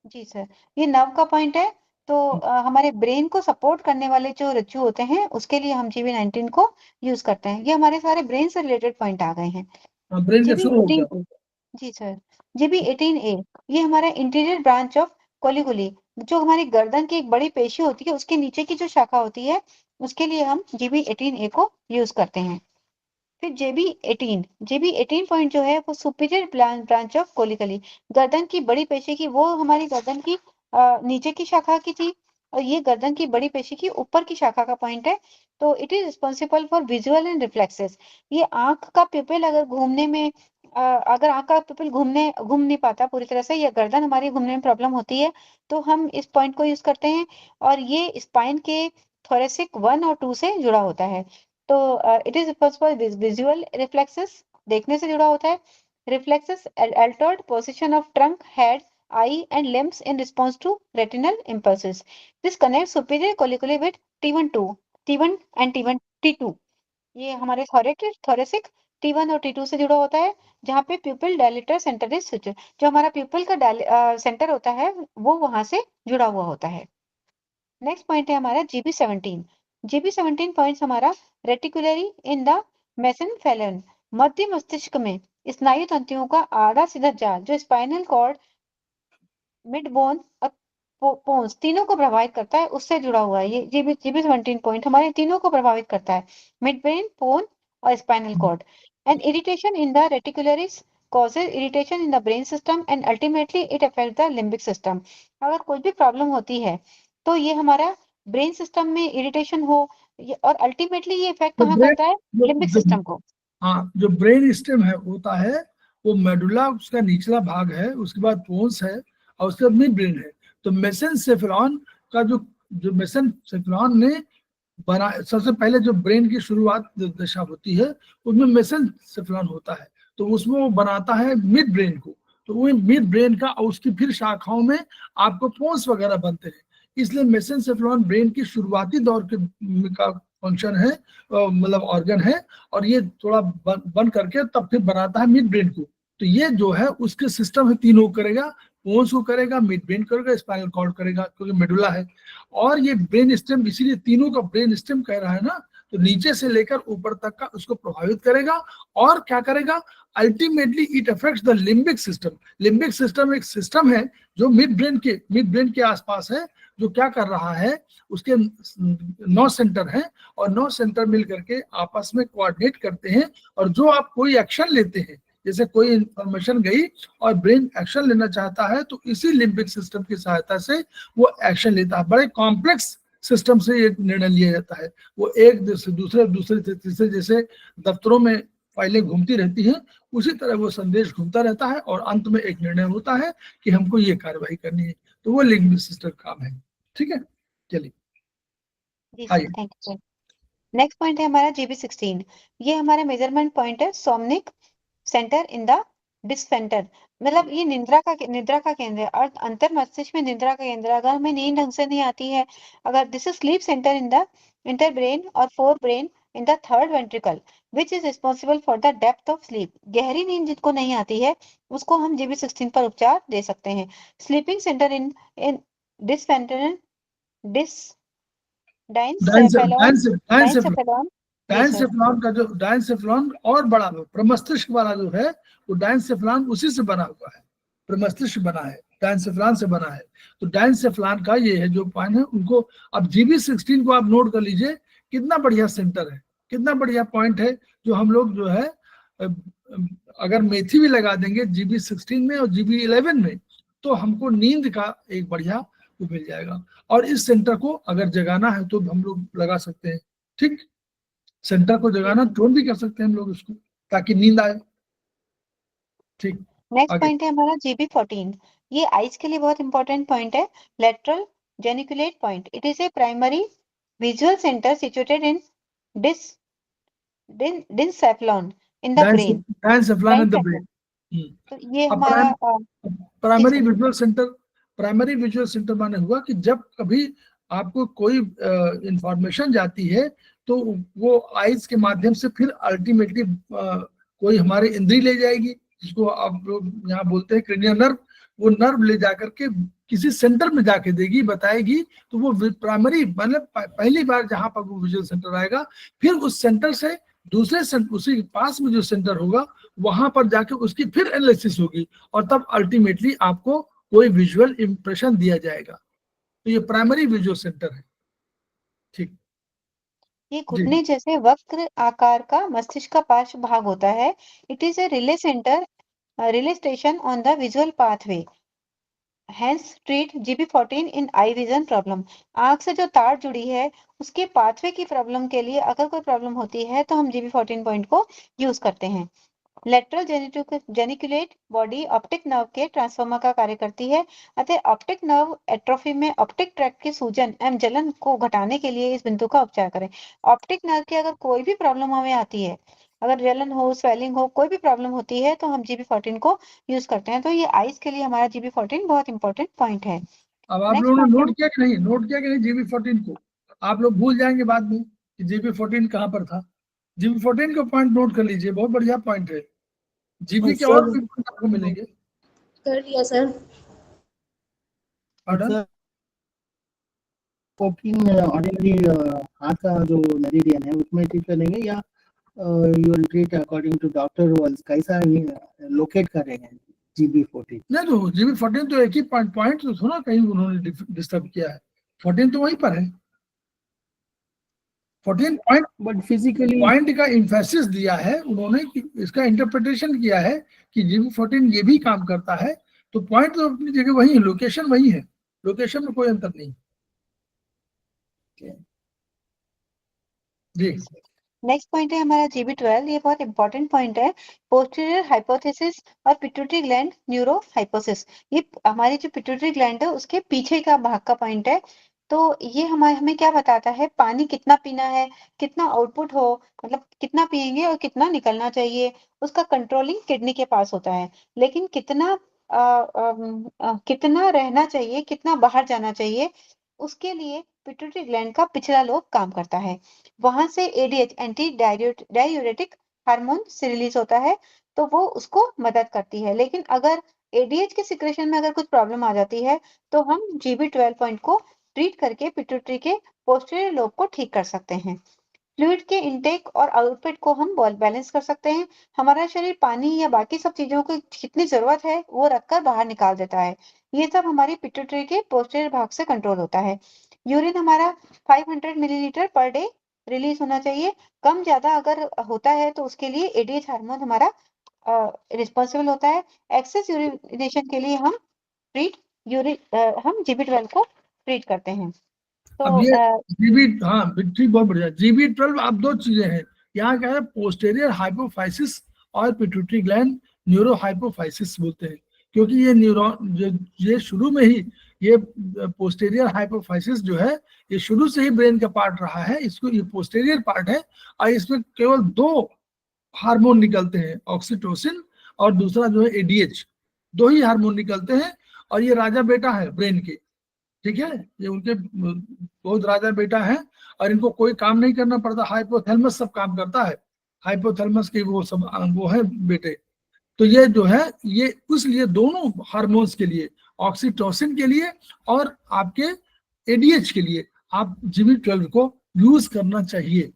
जी सर, ये नर्व का पॉइंट है। तो हमारे ब्रेन को सपोर्ट करने वाले जो रज्जु होते हैं उसके लिए हम GB19 को यूज करते हैं। ये हमारे सारे ब्रेन से रिलेटेड पॉइंट आ गए हैं। ब्रेन कैप्सूल हो गया। GB18, जी सर, GB18A ये हमारा इंटीरियर ब्रांच ऑफ कोलिगुली, जो हमारी गर्दन की एक बड़ी पेशी होती है उसके नीचे की जो शाखा होती है उसके लिए हम GB18A को यूज करते हैं। फिर GB18 पॉइंट जो है वो सुपीरियर ब्रांच ऑफ कोलिकली, गर्दन की बड़ी पेशी की, वो हमारी गर्दन की नीचे की शाखा की थी, और ये गर्दन की बड़ी पेशी की ऊपर की शाखा का पॉइंट है। तो it is responsible for visual and reflexes. ये आंख का पिपल अगर घूमने में अगर आंख का पिपल घूम नहीं पाता पूरी तरह से, या गर्दन हमारी घूमने में प्रॉब्लम होती है, तो हम इस पॉइंट को यूज करते हैं, और ये स्पाइन के थोरेसिक 1 और 2 से जुड़ा होता है। तो it is responsible visual reflexes, देखने से जुड़ा होता है। Reflexes altered position of trunk, head, eye and limbs in response to retinal impulses. This connect superior colliculi with T1 and T2। ये हमारे थोरेसिक T1 और T2 से जुड़ा होता है, जहाँ पे प्यूपिल डायलेटर सेंटर इज सिचुएटेड, जो हमारा प्यूपिल का सेंटर होता है वो वहां से जुड़ा हुआ होता है। नेक्स्ट पॉइंट है हमारा GB17 पॉइंट्स हमारा रेटिकुलरी इन द मेसेनफेलन, मध्य मस्तिष्क में स्नायु तंतुओं का आधा सीधा जाल जो स्पाइनल कॉर्ड, मिड बोन और पोन्स तीनों को प्रभावित करता है, उससे जुड़ा हुआ है। ये GB17 पॉइंट हमारे तीनों को प्रभावित करता है, मिड ब्रेन, पोन और spinal cord. And irritation in the reticularis causes irritation in the brain system and ultimately it affects the limbic system. अगर कोई भी प्रॉब्लम होती है तो ये हमारा ब्रेन सिस्टम में इरिटेशन हो, और अल्टीमेटली ये इफेक्ट तो कहाँ ब्रेन करता है, लिम्बिक सिस्टम को। हाँ, जो ब्रेन स्टेम है होता है वो मेडुला उसका निचला भाग है, उसके बाद पोन्स है और उसके बाद मिड ब्रेन है। तो मेसेनसेफेलॉन का जो मेसेनसेफेलॉन ने बना, सबसे पहले जो ब्रेन की शुरुआत दशा होती है उसमें मेसेनसेफेलॉन होता है, तो उसमें वो बनाता है मिड ब्रेन को। तो वो मिड ब्रेन का और उसकी फिर शाखाओं में आपको पोन्स वगैरह बनते हैं। इसलिए मेसेनसेफेलॉन ब्रेन की शुरुआती दौर का फंक्शन है, मतलब ऑर्गन है, और ये थोड़ा बन करके तब फिर बनाता है मिड ब्रेन को। तो ये जो है उसके सिस्टम है, तीनों करेगा, पोन्स को करेगा, मिड ब्रेन करेगा, स्पाइनल कॉर्ड करेगा, क्योंकि मेडुला है। और ये ब्रेन स्टेम, इसीलिए तीनों का ब्रेन स्टेम कह रहा है ना, तो नीचे से लेकर ऊपर तक का उसको प्रभावित करेगा। और क्या करेगा, ultimately it affects the limbic system. Limbic system एक सिस्टम है जो मिड ब्रेन के आसपास है, जो क्या कर रहा है, उसके 9 सेंटर हैं और 9 सेंटर मिल करके आपस में कोऑर्डिनेट करते हैं। और जो आप कोई एक्शन लेते हैं, जैसे कोई इंफॉर्मेशन गई और ब्रेन एक्शन लेना चाहता है, तो इसी लिम्बिक सिस्टम की सहायता से वो एक्शन लेता है। बड़े कॉम्प्लेक्स सिस्टम से ये निर्णय लिया जाता है। वो एक दूसरे से तीसरे, जैसे दफ्तरों में फाइलें घूमती रहती हैं, उसी तरह वो संदेश घूमता रहता है और अंत में एक निर्णय होता है कि हमको ये कार्रवाई करनी है। तो वो लिम्बिक सिस्टम काम है। ठीक है, चलिए जी sir, thank you sir. Next point है हमारा GB16। ये हमारा मेजरमेंट पॉइंट है सोमनिक सेंटर इन द डिस्फेंटर, मतलब ये निद्रा का केंद्र है और अंतर मस्तिष्क में निद्रा का केंद्र है। अगर हमें नींद ढंग से नहीं आती है, अगर this is sleep centre in the interbrain और forebrain in the third ventricle which is responsible for the depth of sleep. गहरी नींद जिसको नहीं आती है उसको हम GB16 पर उपचार दे सकते हैं। स्लीपिंग सेंटर इन डिस्फेंटर डिस diencephalon diencephalon yes sir. Diencephalon का जो डायनसेफलॉन और बड़ा प्रमस्तिष्क वाला जो है वो डायनसेफलॉन उसी से बना हुआ है, प्रमस्तिष्क बना है, डायनसेफलॉन से बना है। तो डायनसेफलॉन का ये है जो पॉइंट है उनको, अब GB16 को आप नोट कर लीजिए, कितना बढ़िया सेंटर है, कितना बढ़िया पॉइंट है, जो हम लोग जो है अगर मेथी भी लगा देंगे GB16 में और GB11 में तो हमको नींद का एक बढ़िया वो मिल जाएगा। और इस सेंटर को अगर जगाना है तो हम लोग लगा सकते हैं, ठीक, सेंटर को जगाना टोन भी कर सकते हैं हम लोग उसको, ताकि नींद आए। ठीक, नेक्स्ट आगे पॉइंट है हमारा GB14। ये आइज के लिए बहुत इंपॉर्टेंट पॉइंट है। Lateral geniculate point, it is a primary visual centre situated in diencephalon in the brain. Diencephalon in the brain. तो ये अब हमारा primary visual centre, primary visual centre माने हुआ कि जब कभी आपको कोई इंफॉर्मेशन जाती है तो वो आइज के माध्यम से फिर अल्टीमेटली कोई हमारे इंद्री ले जाएगी, जिसको आप लोग यहाँ बोलते हैं क्रेनियल नर्व, वो नर्व ले जाकर के किसी सेंटर में जाके देगी, बताएगी। तो वो प्राइमरी मतलब पहली बार जहां पर वो विजुअल सेंटर आएगा, फिर उस सेंटर से दूसरे सेंटर, उसी पास में जो सेंटर होगा वहां पर जाके उसकी फिर एनालिसिस होगी और तब अल्टीमेटली आपको कोई विजुअल इंप्रेशन दिया जाएगा। तो ये प्राइमरी विजुअल सेंटर है। ठीक, ये घुटने जैसे वक्र आकार का मस्तिष्क का पार्श्व भाग होता है। It is A relay centre, relay station on the visual pathway. Hence treat GB14 in eye vision problem। आंख से जो तार जुड़ी है उसके पाथवे की प्रॉब्लम के लिए अगर कोई प्रॉब्लम होती है तो हम GB14 पॉइंट को यूज करते हैं। Lateral geniculate body optic nerve के ट्रांसफार्मर का कार्य करती है। अतः ऑप्टिक नर्व एट्रोफी में ऑप्टिक ट्रैक्ट की सूजन एवं जलन को घटाने के लिए इस बिंदु का उपचार करें। ऑप्टिक नर्व की अगर कोई भी प्रॉब्लम हमें आती है, अगर जलन हो, स्वेलिंग हो, कोई भी प्रॉब्लम होती है तो हम GB14 को यूज करते हैं। तो ये आइज के लिए हमारा GB14 बहुत इंपॉर्टेंट पॉइंट है। अब आप नेक्स्ट लोगों ने पॉइंट नोट किया कि नहीं, नोट किया कि नहीं GB14 को? आप लोग भूल जाएंगे बाद में कि GB14 कहाँ पर था। GB14 को पॉइंट नोट कर लीजिए, बहुत बढ़िया पॉइंट है। GB के और भी पॉइंट आपको मिलेंगे। कर लिया सर। Pardon? 14 ऑर्डिनरी हाथ का जो मेरिडियन है उसमें ट्रीट करेंगे या you will treat according to doctor Voll's, कैसा लोकेट करेंगे GB14? नहीं तो GB14 तो एक ही पॉइंट तो थोड़ा कहीं उन्होंने डिस्टर्ब किया है, 14 तो वहीं पर है। 14 पॉइंट, बट फिजिकली पॉइंट का इम्फेसिस दिया है उन्होंने, कि इसका इंटरप्रिटेशन किया है कि GB14 ये भी काम करता है। तो पॉइंट तो अपनी जगह वही है, लोकेशन वही है, लोकेशन में कोई अंतर नहीं। जी, नेक्स्ट पॉइंट है हमारा GB12। ये बहुत इंपॉर्टेंट पॉइंट है। पोस्टीरियर हाइपोथेसिस और पिट्यूटरी ग्लैंड न्यूरो हाइपोसिस। ये हमारी जो पिट्यूटरी ग्लैंड है उसके पीछे का भाग का पॉइंट है। तो ये हमें क्या बताता है, पानी कितना पीना है, कितना आउटपुट हो, मतलब कितना पिएंगे और कितना निकलना चाहिए, उसका कंट्रोलिंग किडनी के पास होता है। लेकिन कितना रहना चाहिए, कितना बाहर जाना चाहिए, उसके लिए पिट्यूटरी ग्लैंड का पिछला लोब काम करता है। वहां से ADH anti diuretic hormone release होता है, तो वो उसको मदद करती है। लेकिन अगर ADH के सिक्रेशन में अगर कुछ प्रॉब्लम आ जाती है तो हम GB12 पॉइंट को ट्रीट करके पिट्यूटरी के पोस्टीरियर लोब को ठीक कर सकते हैं। फ्लूइड के इनटेक और आउटपुट को हम बैलेंस कर सकते हैं। हमारा शरीर पानी या बाकी सब चीजों की कितनी जरूरत है वो रखकर बाहर निकाल देता है। ये सब हमारी पिट्यूटरी के पोस्टीरियर भाग से कंट्रोल होता है। यूरिन हमारा 500 मिलीलीटर पर डे रिलीज होना चाहिए। कम ज्यादा अगर होता है तो उसके लिए ADH हार्मोन हमारा रिस्पॉन्सिबल होता है। एक्सेस यूरिनेशन के लिए हम GB12 को ट्रीट करते हैं। तो अब ये GB, हाँ ठीक, बहुत बढ़िया। GB12 अब दो चीजें हैं यहाँ, क्या है, पोस्टेरियर हाइपोफाइसिस और पिट्यूटरी ग्लैंड न्यूरो हाइपोफाइसिस बोलते हैं, क्योंकि ये न्यूरॉन ये शुरू में ही ये पोस्टेरियर हाइपोफाइसिस जो है ये शुरू से ही ब्रेन का पार्ट रहा है। इसको ये पोस्टेरियर पार्ट है और इसमें केवल दो हार्मोन निकलते हैं, ऑक्सीटोसिन और दूसरा जो है एडीएच। दो ही हार्मोन निकलते हैं और ये राजा बेटा है ब्रेन के, ठीक है, ये उनके बहुत राजा बेटा है और इनको कोई काम नहीं करना पड़ता, हाइपोथैलेमस सब काम करता है, हाइपोथैलेमस के वो सब वो है बेटे। तो ये जो है ये इसलिए दोनों हार्मोन्स के लिए, ऑक्सीटोसिन के लिए और आपके एडीएच के लिए आप GB12 को यूज करना चाहिए।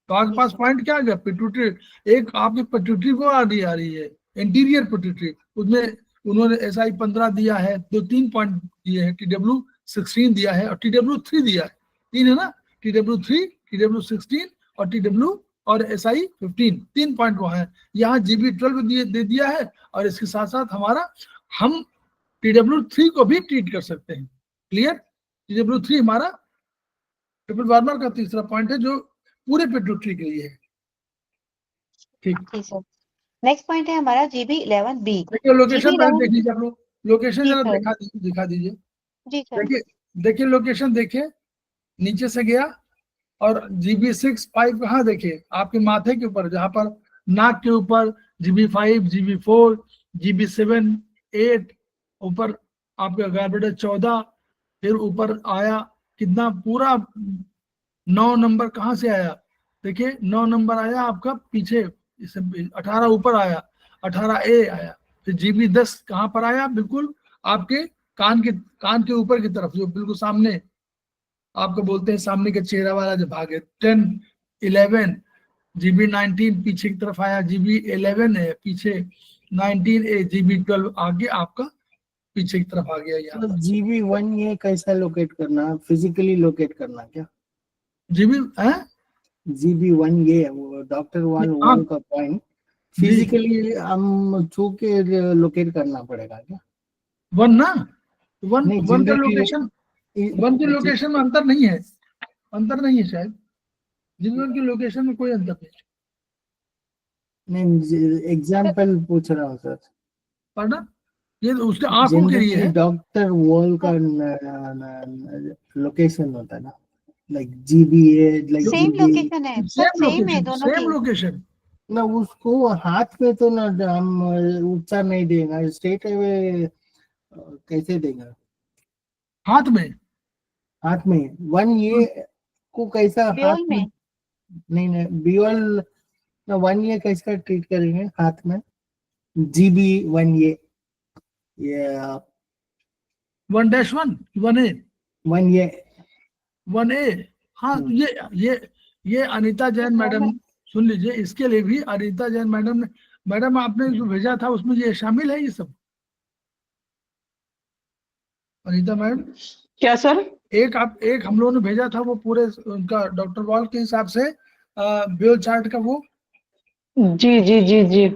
तो आपके पास पॉइंट क्या आ गया, पिट्यूटरी, एक आपकी पिट्यूटरी को आ रही है इंटीरियर पिट्यूटरी, उसमें उन्होंने SI15 दिया है, तो 3 पॉइंट दिए हैं, TW16 दिया है और TW3 दिया है, 3 है ना, TW3, TW16 और TW और SI15, 3 पॉइंट वहां है। यहाँ GB12 दे दिया है और इसके साथ साथ हमारा हम TW3 को भी ट्रीट कर सकते हैं। क्लियर? TW3 हमारा ट्रिपल वार्मर का तीसरा पॉइंट है जो पूरे पिट्यूटरी के लिए है। ठीक, जी सर। नेक्स्ट पॉइंट है हमारा GB11B। देखिए लोकेशन पहले GB11 देख लीजिए आप लोग, लोकेशन जी जरा सर। दिखा दीजिए। जी सर। देखिए देखिए लोकेशन देखिए, नीचे से गया और GB6-5 कहाँ देखिए, आपके माथे के ऊपर, जहां पर नाक के ऊपर GB5, GB4, GB7, 8, ऊपर आपका गार्बेडा 14, फिर ऊपर आया कितना, पूरा 9 नंबर कहाँ से आया, देखिए 9 नंबर आया आपका पीछे, 18 ऊपर आया, 18A आया, फिर GB10 कहाँ पर आया, बिल्कुल आपके कान के ऊपर की तरफ, जो बिल्कुल सामने आपको बोलते हैं सामने का चेहरा वाला जो भाग है। 10, 11, GB19 पीछे की तरफ आया, GB11 है पीछे, 19A, GB12 आगे आपका पीछे की तरफ आ गया यहाँ तो पर। GB1 ये कैसा लोकेट करना, फिजिकली लोकेट करना क्या? GB है GB1 ये वो डॉक्टर वन हाँ वन का पॉइंट जी, फिजिकली हम छू के लोकेट करना पड़ेगा क्या? 1 ना, वन नहीं वन का जनरली लोकेशन, 1 के लोकेशन में अंतर नहीं है, अंतर नहीं है शायद, GB1 की लोकेशन में कोई अंतर नहीं। नहीं एग्जाम्पल पूछ रहा हूँ सर। पढ़ना, ये तो उसके आंखों के लिए जनरली है। डॉक्टर वॉल का लोकेशन होता है ना, like GBA, like same GB location है सर, सेम है दोनों सेम की। लोकेशन। ना, उसको हाथ में तो ना हम उपचार नहीं देगा, स्ट्रेट अवे कैसे देगा? हाथ में, हाथ में 1A को कैसा हाथ ब्योल में? में। नहीं बियोल ना, 1A कैसा ट्रीट करेंगे हाथ में? GB1A ये 1-1, 1A, 1A 1A। हाँ तो ये अनीता जैन मैडम, सुन लीजिए, इसके लिए भी अनीता जैन मैडम ने, मैडम आपने जो भेजा था उसमें ये शामिल है ये सब, अनीता मैडम, क्या सर? एक हम लोगों ने भेजा था वो पूरे उनका डॉक्टर वॉल के हिसाब से ब्योल चार्ट का, वो जी जी जी जी,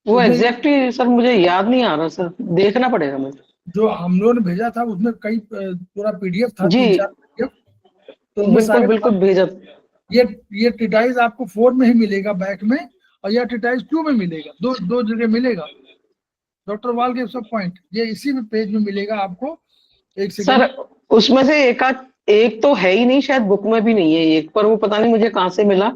वो उसमें एग्जैक्टली सर मुझे याद नहीं आ रहा सर, देखना पड़ेगा मुझे। जो हम लोगों ने भेजा था उसमें कई पूरा PDF था, जी 3-4 PDF, तो उसमें बिल्कुल सारे बिल्कुल भेजा। ये टिटाइज आपको 4 में ही मिलेगा बैक में, और यह टिटाइज 2 में मिलेगा, दो जगह मिलेगा डॉक्टर वाल के सब पॉइंट, ये इसी में पेज में मिलेगा आपको। एक सर सेकंड, उसमें से एक तो है ही नहीं, शायद बुक में भी नहीं है एक, पर वो पता नहीं मुझे कहाँ से मिला,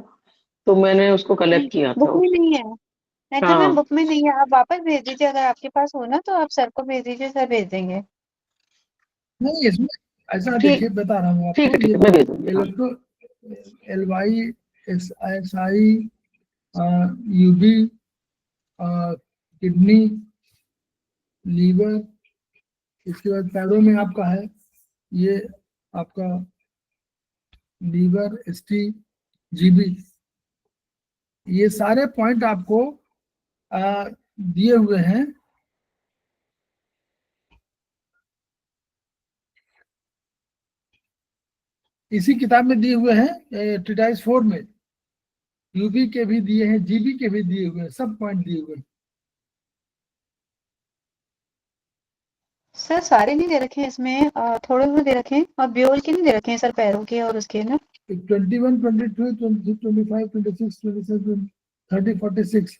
तो मैंने उसको कलेक्ट किया था। बुक में नहीं है, नहीं तो मैम हाँ बुक में नहीं है, आप वापस भेज दीजिए, अगर आपके पास हो ना तो आप सर को भेज दीजिए, सर भेज देंगे। नहीं इसमें ऐसा ठीक, देखिए, बता रहा हूँ ठीक आपको, है ठीक ये है, मैं भेज दूंगी। हाँ electro LYSI UB kidney, liver, इसके बाद पैरों में आपका है ये आपका लीवर, ST, GB, ये सारे पॉइंट आपको दिए हुए हैं। इसी किताब में दिए हुए हैं, ट्रिटाइज 4 में UB के भी दिए हैं, GB के भी दिए हुए हैं, सब पॉइंट दिए हुए हैं। सर सारे नहीं दे रखे हैं इसमें, थोड़े बहुत दे रखे हैं, और ब्योल के नहीं दे रखे हैं सर, पैरों के और उसके ना। 21, 22, 23, 25, 26, 27, 30, 46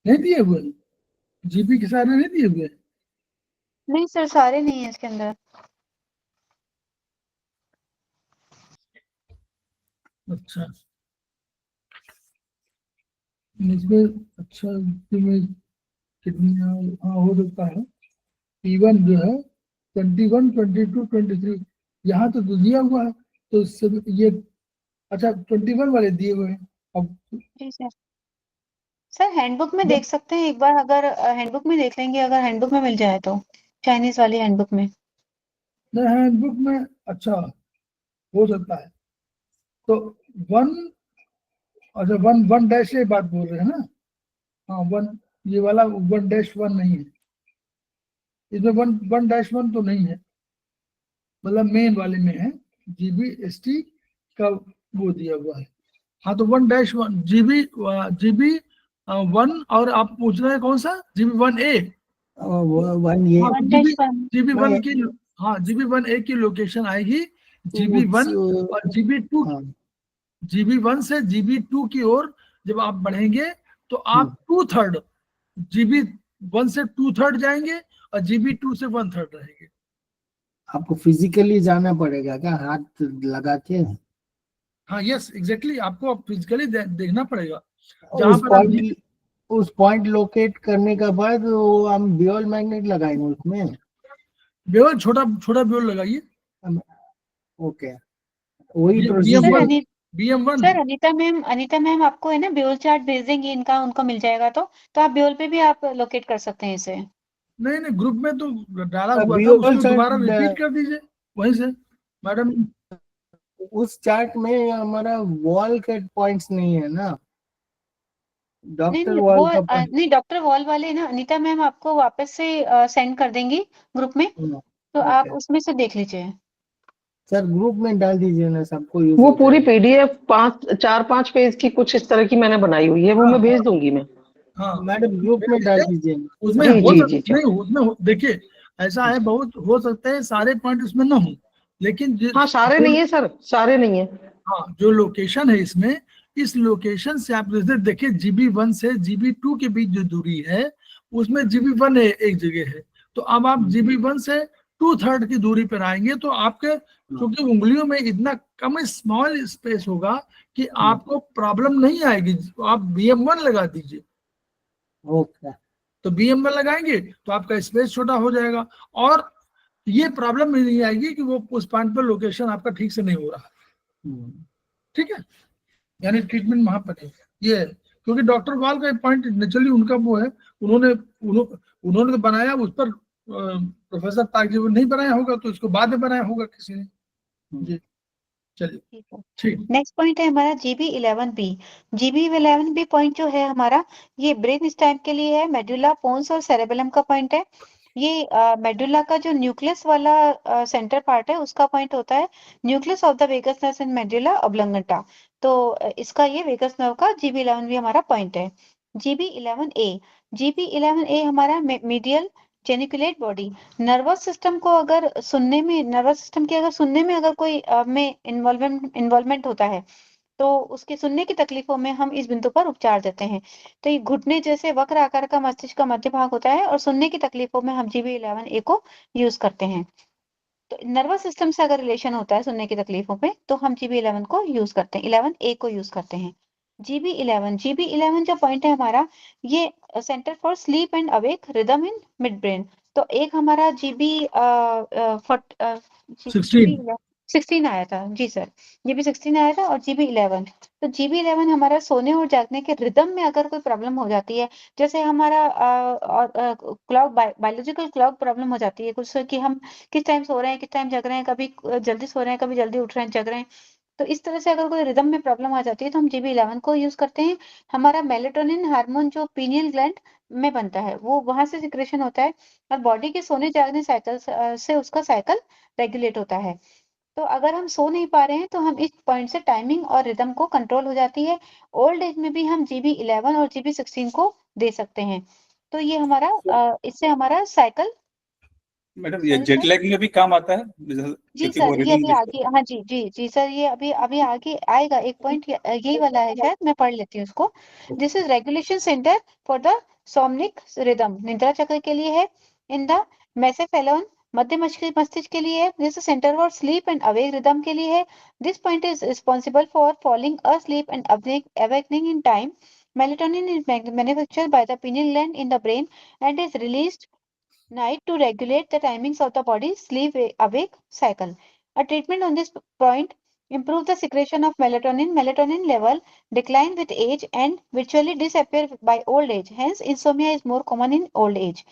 नहीं दिए हुए हैं, GB के सारे नहीं दिए हुए हैं। नहीं सर सारे नहीं है इसके अंदर। अच्छा इसमें अच्छा इसमें कितनी हाँ हो सकता है। P1 जो है 21, 22, 23 यहाँ तो दिया हुआ है, तो इससे ये अच्छा 21 वाले दिए हुए हैं। अब जी सर। सर हैंडबुक में देख सकते हैं एक बार, अगर हैंडबुक में देख लेंगे, अगर हैंडबुक में मिल जाए तो, चाइनीज वाली हैंडबुक में। हैंडबुक में अच्छा हो सकता है। तो वन अच्छा वन वन डैश ये बात बोल रहे हैं ना। हाँ वन ये वाला 1-1 नहीं है, इसमें 1-1 तो नहीं है, मतलब मेन वाले में है GBST का वो दिया हुआ है। हाँ तो 1-1 GB1 और आप पूछ रहे हैं कौन सा GB1A। वो 1A हाँ वन डैश वन। GB1 की हाँ GB1A की लोकेशन आएगी GB1 और GB2 हाँ GB1 से GB2 की ओर जब आप बढ़ेंगे तो आप 2/3 GB1 से 2/3 जाएंगे और GB2 से 1/3 रहेंगे। आपको फिजिकली जाना पड़ेगा क्या, हाथ लगा के? हाँ यस एग्जैक्टली, आपको फिजिकली देखना पड़ेगा और जहां पर आप उस पॉइंट लोकेट करने के बाद वो हम ब्योल मैग्नेट लगाएंगे उसमें। बेवल छोटा छोटा बेवल लगाइए। ओके, वही sir procedure. BM1 sir Anita ma'am आपको है ना ब्योल चार्ट भेज देंगी इनका, उनको मिल जाएगा तो आप ब्योल पे भी आप लोकेट कर सकते हैं इसे। नहीं ग्रुप में तो डाला हुआ था, ब्योल उसको दोबारा रिपीट कर दीजिए वहीं से मैडम। उस चार्ट में हमारा वॉल के पॉइंट्स नहीं है ना, नहीं डॉक्टर नहीं वॉल वो का point। नहीं, डॉक्टर वॉल वाले ना अनीता मैम आपको वापस से सेंड कर देंगी ग्रुप में, तो आप ओके उसमें से देख लीजिए। सर, ग्रुप में डाल दीजिए ना, सबको यूज वो हो पूरी जाएगा। PDF 4-5 पेज की कुछ इस तरह की मैंने बनाई हुई है, वो हाँ मैं भेज हाँ दूंगी मैं। हाँ मैडम ग्रुप में डाल दीजिए। उसमें जी जी जी जी। नहीं उसमें देखिए ऐसा है, बहुत हो सकता है सारे पॉइंट उसमें ना हो, लेकिन हाँ सारे नहीं है सर, सारे नहीं है। हाँ जो लोकेशन है इसमें, इस लोकेशन से आप जैसे देखिए GB1 से GB2 के बीच जो दूरी है उसमें GB1 एक जगह है, तो अब आप GB1 से 2/3 की दूरी पर आएंगे तो आपके क्योंकि उंगलियों में इतना कम स्मॉल स्पेस होगा कि आपको प्रॉब्लम नहीं आएगी, तो आप BM1 लगा दीजिए। ओके। तो BM1 लगाएंगे तो आपका स्पेस छोटा हो जाएगा और ये प्रॉब्लम नहीं आएगी कि वो उस पॉइंट पर लोकेशन आपका ठीक से नहीं हो रहा है। ठीक है, यानी ट्रीटमेंट वहां पर है ये है। क्योंकि डॉक्टर वाल का एक पॉइंट नेचुरली उनका वो है, उन्होंने तो बनाया उस पर, प्रोफेसर ताकजीवन नहीं बनाया होगा तो इसको बाद में बनाया होगा किसी ने। जी चलिए ठीक। नेक्स्ट पॉइंट है हमारा GB11B। GB11B पॉइंट जो है हमारा, ये ब्रेन स्टेम के लिए है, मेडुला, पोन्स और सेरेबेलम का पॉइंट है। ये मेडुला का जो न्यूक्लियस वाला सेंटर पार्ट है उसका पॉइंट होता है, nucleus of the vagus nerve in medulla oblongata. तो इसका ये वेगस नर्व का GB11B हमारा पॉइंट है। GB11A, GB11A हमारा medial geniculate body. Nervous system को अगर सुनने में, नर्वस सिस्टम के अगर सुनने में अगर कोई में इन्वॉल्वमेंट होता है तो उसके सुनने की तकलीफों में हम इस बिंदु पर उपचार देते हैं। तो ये घुटने जैसे वक्र आकार का मस्तिष्क का मध्य भाग होता है और सुनने की तकलीफों में हम GB11A को यूज करते हैं। तो नर्वस सिस्टम से अगर रिलेशन होता है सुनने की तकलीफों पे तो हम GB11 को यूज करते हैं, 11A को यूज करते हैं। GB11 जो पॉइंट है हमारा, ये centre for sleep and awake rhythm in mid brain. तो एक हमारा GB 16 आया था जी सर, GB16 आया था और GB11। तो GB11 हमारा सोने और जागने के रिदम में अगर कोई प्रॉब्लम हो जाती है, जैसे हमारा क्लॉक बायोलॉजिकल क्लॉक प्रॉब्लम हो जाती है कुछ, कि हम किस टाइम सो रहे हैं किस टाइम जग रहे हैं, कभी जल्दी सो रहे हैं कभी जल्दी उठ रहे हैं जग रहे हैं, तो इस तरह से अगर कोई रिदम में प्रॉब्लम आ जाती है तो हम GB11 को यूज करते हैं। हमारा मेलेटोनिन हार्मोन जो पीनियल ग्लैंड में बनता है वो वहां से सिक्रेशन होता है और बॉडी के सोने जागने साइकिल से उसका साइकिल रेगुलेट होता है। तो अगर हम सो नहीं पा रहे हैं तो हम इस पॉइंट से टाइमिंग और रिदम को कंट्रोल हो जाती है। ओल्ड एज में भी हम GB11 और GB16 को दे सकते हैं। तो ये हमारा इससे हमारा साइकिल। मैडम ये जेट लैग में भी काम आता है जी क्योंकि वो सर, ये रिदम अभी आगे, हाँ जी जी जी सर, ये अभी अभी आगे आएगा एक पॉइंट, यही वाला है शायद, मैं पढ़ लेती हूँ इसको। This is regulation centre for the somnic rhythm, निद्रा चक्र के लिए है। इन द मेसेफेलोन, मध्य मस्तिष्क के लिए है। This centre for sleep and awake rhythm के लिए है। This point is responsible for falling asleep and awakening in time Melatonin is manufactured by the pineal gland in the brain and is released night to regulate the timings of the body's sleep-awake cycle. A treatment on this point improve the secretion of melatonin. Melatonin level decline with age and virtually disappear by old age. Hence, insomnia is more common in old age.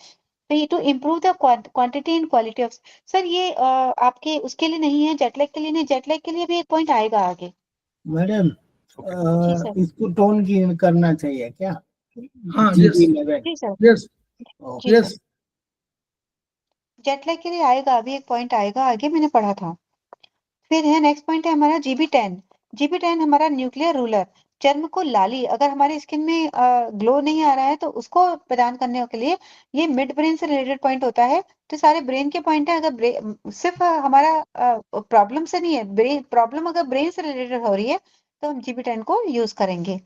To improve the quantity and quality of sir ये आपके उसके लिए नहीं है, जेटलैग के लिए नहीं, जेटलैग के लिए भी एक पॉइंट आएगा आगे। मैडम जी सर। इसको टोन की करना चाहिए क्या? हाँ, GB yes. 11 जी सर। यस ओके जी यस सर। जेटलैग के लिए आएगा, अभी एक पॉइंट आएगा आगे, मैंने पढ़ा था। फिर है नेक्स्ट पॉइंट है हमारा GB10। GB10 हमारा न्यूक्लियर रूलर, चर्म को लाली, अगर हमारे स्किन में ग्लो नहीं आ रहा है तो उसको प्रदान करने के लिए ये मिड ब्रेन से रिलेटेड पॉइंट होता है। तो सारे ब्रेन के पॉइंट है। अगर सिर्फ हमारा प्रॉब्लम से नहीं है, ब्रेन प्रॉब्लम अगर ब्रेन से रिलेटेड हो रही है तो हम GB10 को यूज करेंगे।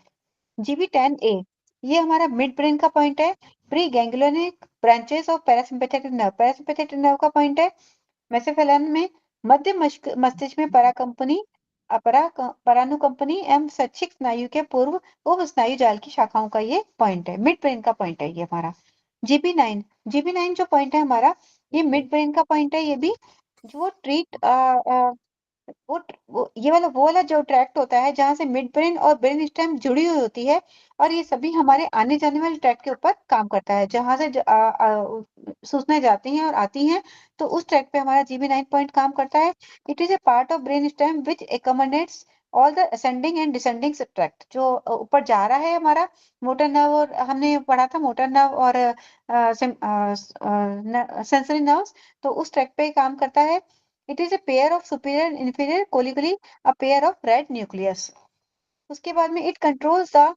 GB10A ये हमारा मिड ब्रेन का पॉइंट है। Pre ganglionic branches of parasympathetic nerve, parasympathetic nerve का पॉइंट है। मेसेफेलन में मध्य मस्तिष्क में परानुकंपनी एवं स्वैच्छिक स्नायु के पूर्व उप स्नायु जाल की शाखाओं का ये पॉइंट है, मिड ब्रेन का पॉइंट है ये हमारा। GB9 जो पॉइंट है हमारा, ये मिड ब्रेन का पॉइंट है। ये भी जो ट्रीट ये वो वाला जो ट्रैक्ट होता है जहां से मिड ब्रेन और ब्रेन स्टेम जुड़ी हुई होती है, और ये सभी हमारे आने जाने वाले ट्रैक्ट के ऊपर काम करता है, जहां से सूचनाएं जाती हैं और आती हैं, तो उस ट्रैक पे हमारा GB9 पॉइंट काम करता है। It is a part of brain stem which accommodates all the ascending and descending tract, जो ऊपर जा रहा है हमारा मोटर नर्व, और हमने पढ़ा था मोटर नर्व और सेंसरी नर्व्स, तो उस ट्रैक पे काम करता है। It is a pair of superior and inferior colliculi, a pair of red nucleus. उसके बाद में it controls the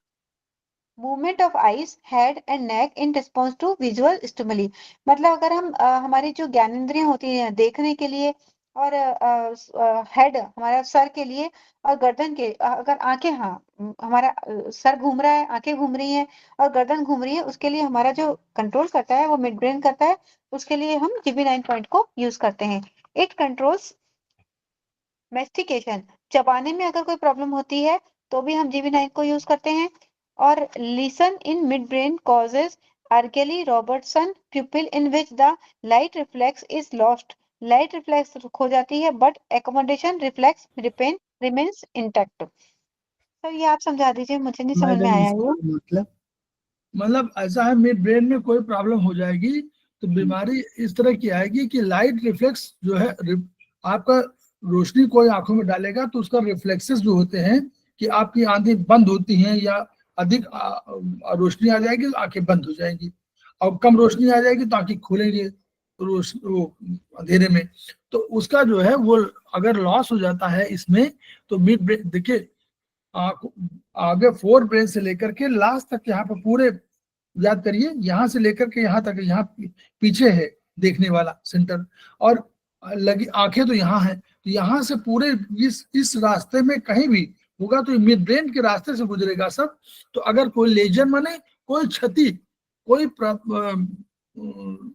movement of eyes, head and neck in response to visual stimuli. मतलब अगर हम हमारी जो ज्ञानेंद्रियां होती हैं देखने के लिए, और हेड हमारा सर के लिए, और गर्दन के अगर आंखें, हाँ हमारा सर घूम रहा है, आंखें घूम रही हैं और गर्दन घूम रही है, उसके लिए हमारा जो कंट्रोल करता है वो मिड ब्रेन करता है। उसके लिए हम GB9 पॉइंट को यूज करते हैं। इट कंट्रोल्स मेस्टिकेशन, चबाने में अगर कोई प्रॉब्लम होती है तो भी हम GB9 को यूज करते हैं। और lesion in midbrain causes Argyll Robertson pupil in which the light reflex is lost, light reflex खो जाती है but accommodation reflex remains intact. तो ये आप समझा दीजिए, मुझे नहीं समझ में मैडम आया इसका ये। मतलब ऐसा है, मिड ब्रेन में कोई प्रॉब्लम हो जाएगी तो बीमारी इस तरह की आएगी कि लाइट रिफ्लेक्स जो है, आपका रोशनी कोई आंखों में डालेगा तो उसका रिफ्लेक्सेस जो होते हैं कि आपकी आंखें बंद होती हैं, या अधिक रोशनी आ जाएगी तो आंखें बंद हो जाएंगी, और कम रोशनी आ जाएगी तो आंखें खोलेंगे वो अंधेरे में। तो उसका जो है वो अगर लॉस हो जाता है इसमें, तो मिड ब्रेन देखिए आगे फोर ब्रेन से लेकर के लास्ट तक यहाँ पर पूरे याद करिए, यहाँ से लेकर के यहाँ तक, यहाँ पीछे है देखने वाला सेंटर, और लगी आंखें तो यहाँ है, तो यहाँ से पूरे इस रास्ते में कहीं भी होगा तो मिड ब्रेन के रास्ते से गुजरेगा सब। तो अगर कोई लेजन माने कोई क्षति, कोई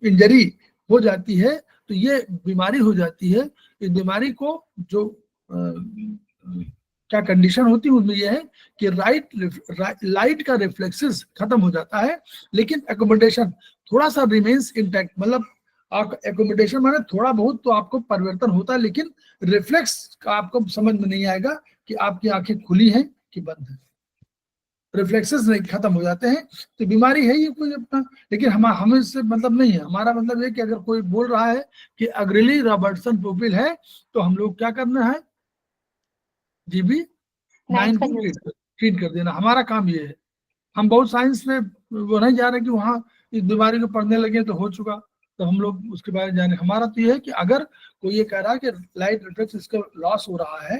इंजरी हो जाती है तो ये बीमारी हो जाती है। इस बीमारी को जो क्या कंडीशन होती है उसमें यह है कि लाइट का रिफ्लेक्सेस खत्म हो जाता है, लेकिन एकोमोडेशन थोड़ा सा रिमेन्स इंटैक्ट। मतलब एकोमोडेशन माने थोड़ा बहुत तो आपको परिवर्तन होता है, लेकिन रिफ्लेक्स का आपको समझ में नहीं आएगा कि आपकी आंखें खुली हैं कि बंद है, रिफ्लेक्सेस नहीं खत्म हो जाते हैं। तो बीमारी है ये कोई अपना, लेकिन हमें इससे मतलब नहीं है। हमारा मतलब है कि अगर कोई बोल रहा है कि अग्रेली रॉबर्टसन प्रोफिल है तो हम लोग क्या करना है, GB9 को ट्रीट कर देना, हमारा काम ये है। हम बहुत साइंस में वो नहीं जा रहे कि वहाँ इस बीमारी को पढ़ने लगे तो हो चुका, तो हम लोग उसके बारे में जाने। हमारा तो ये है कि अगर कोई ये कह रहा है कि लाइट रिफ्लेक्स इसका लॉस हो रहा है,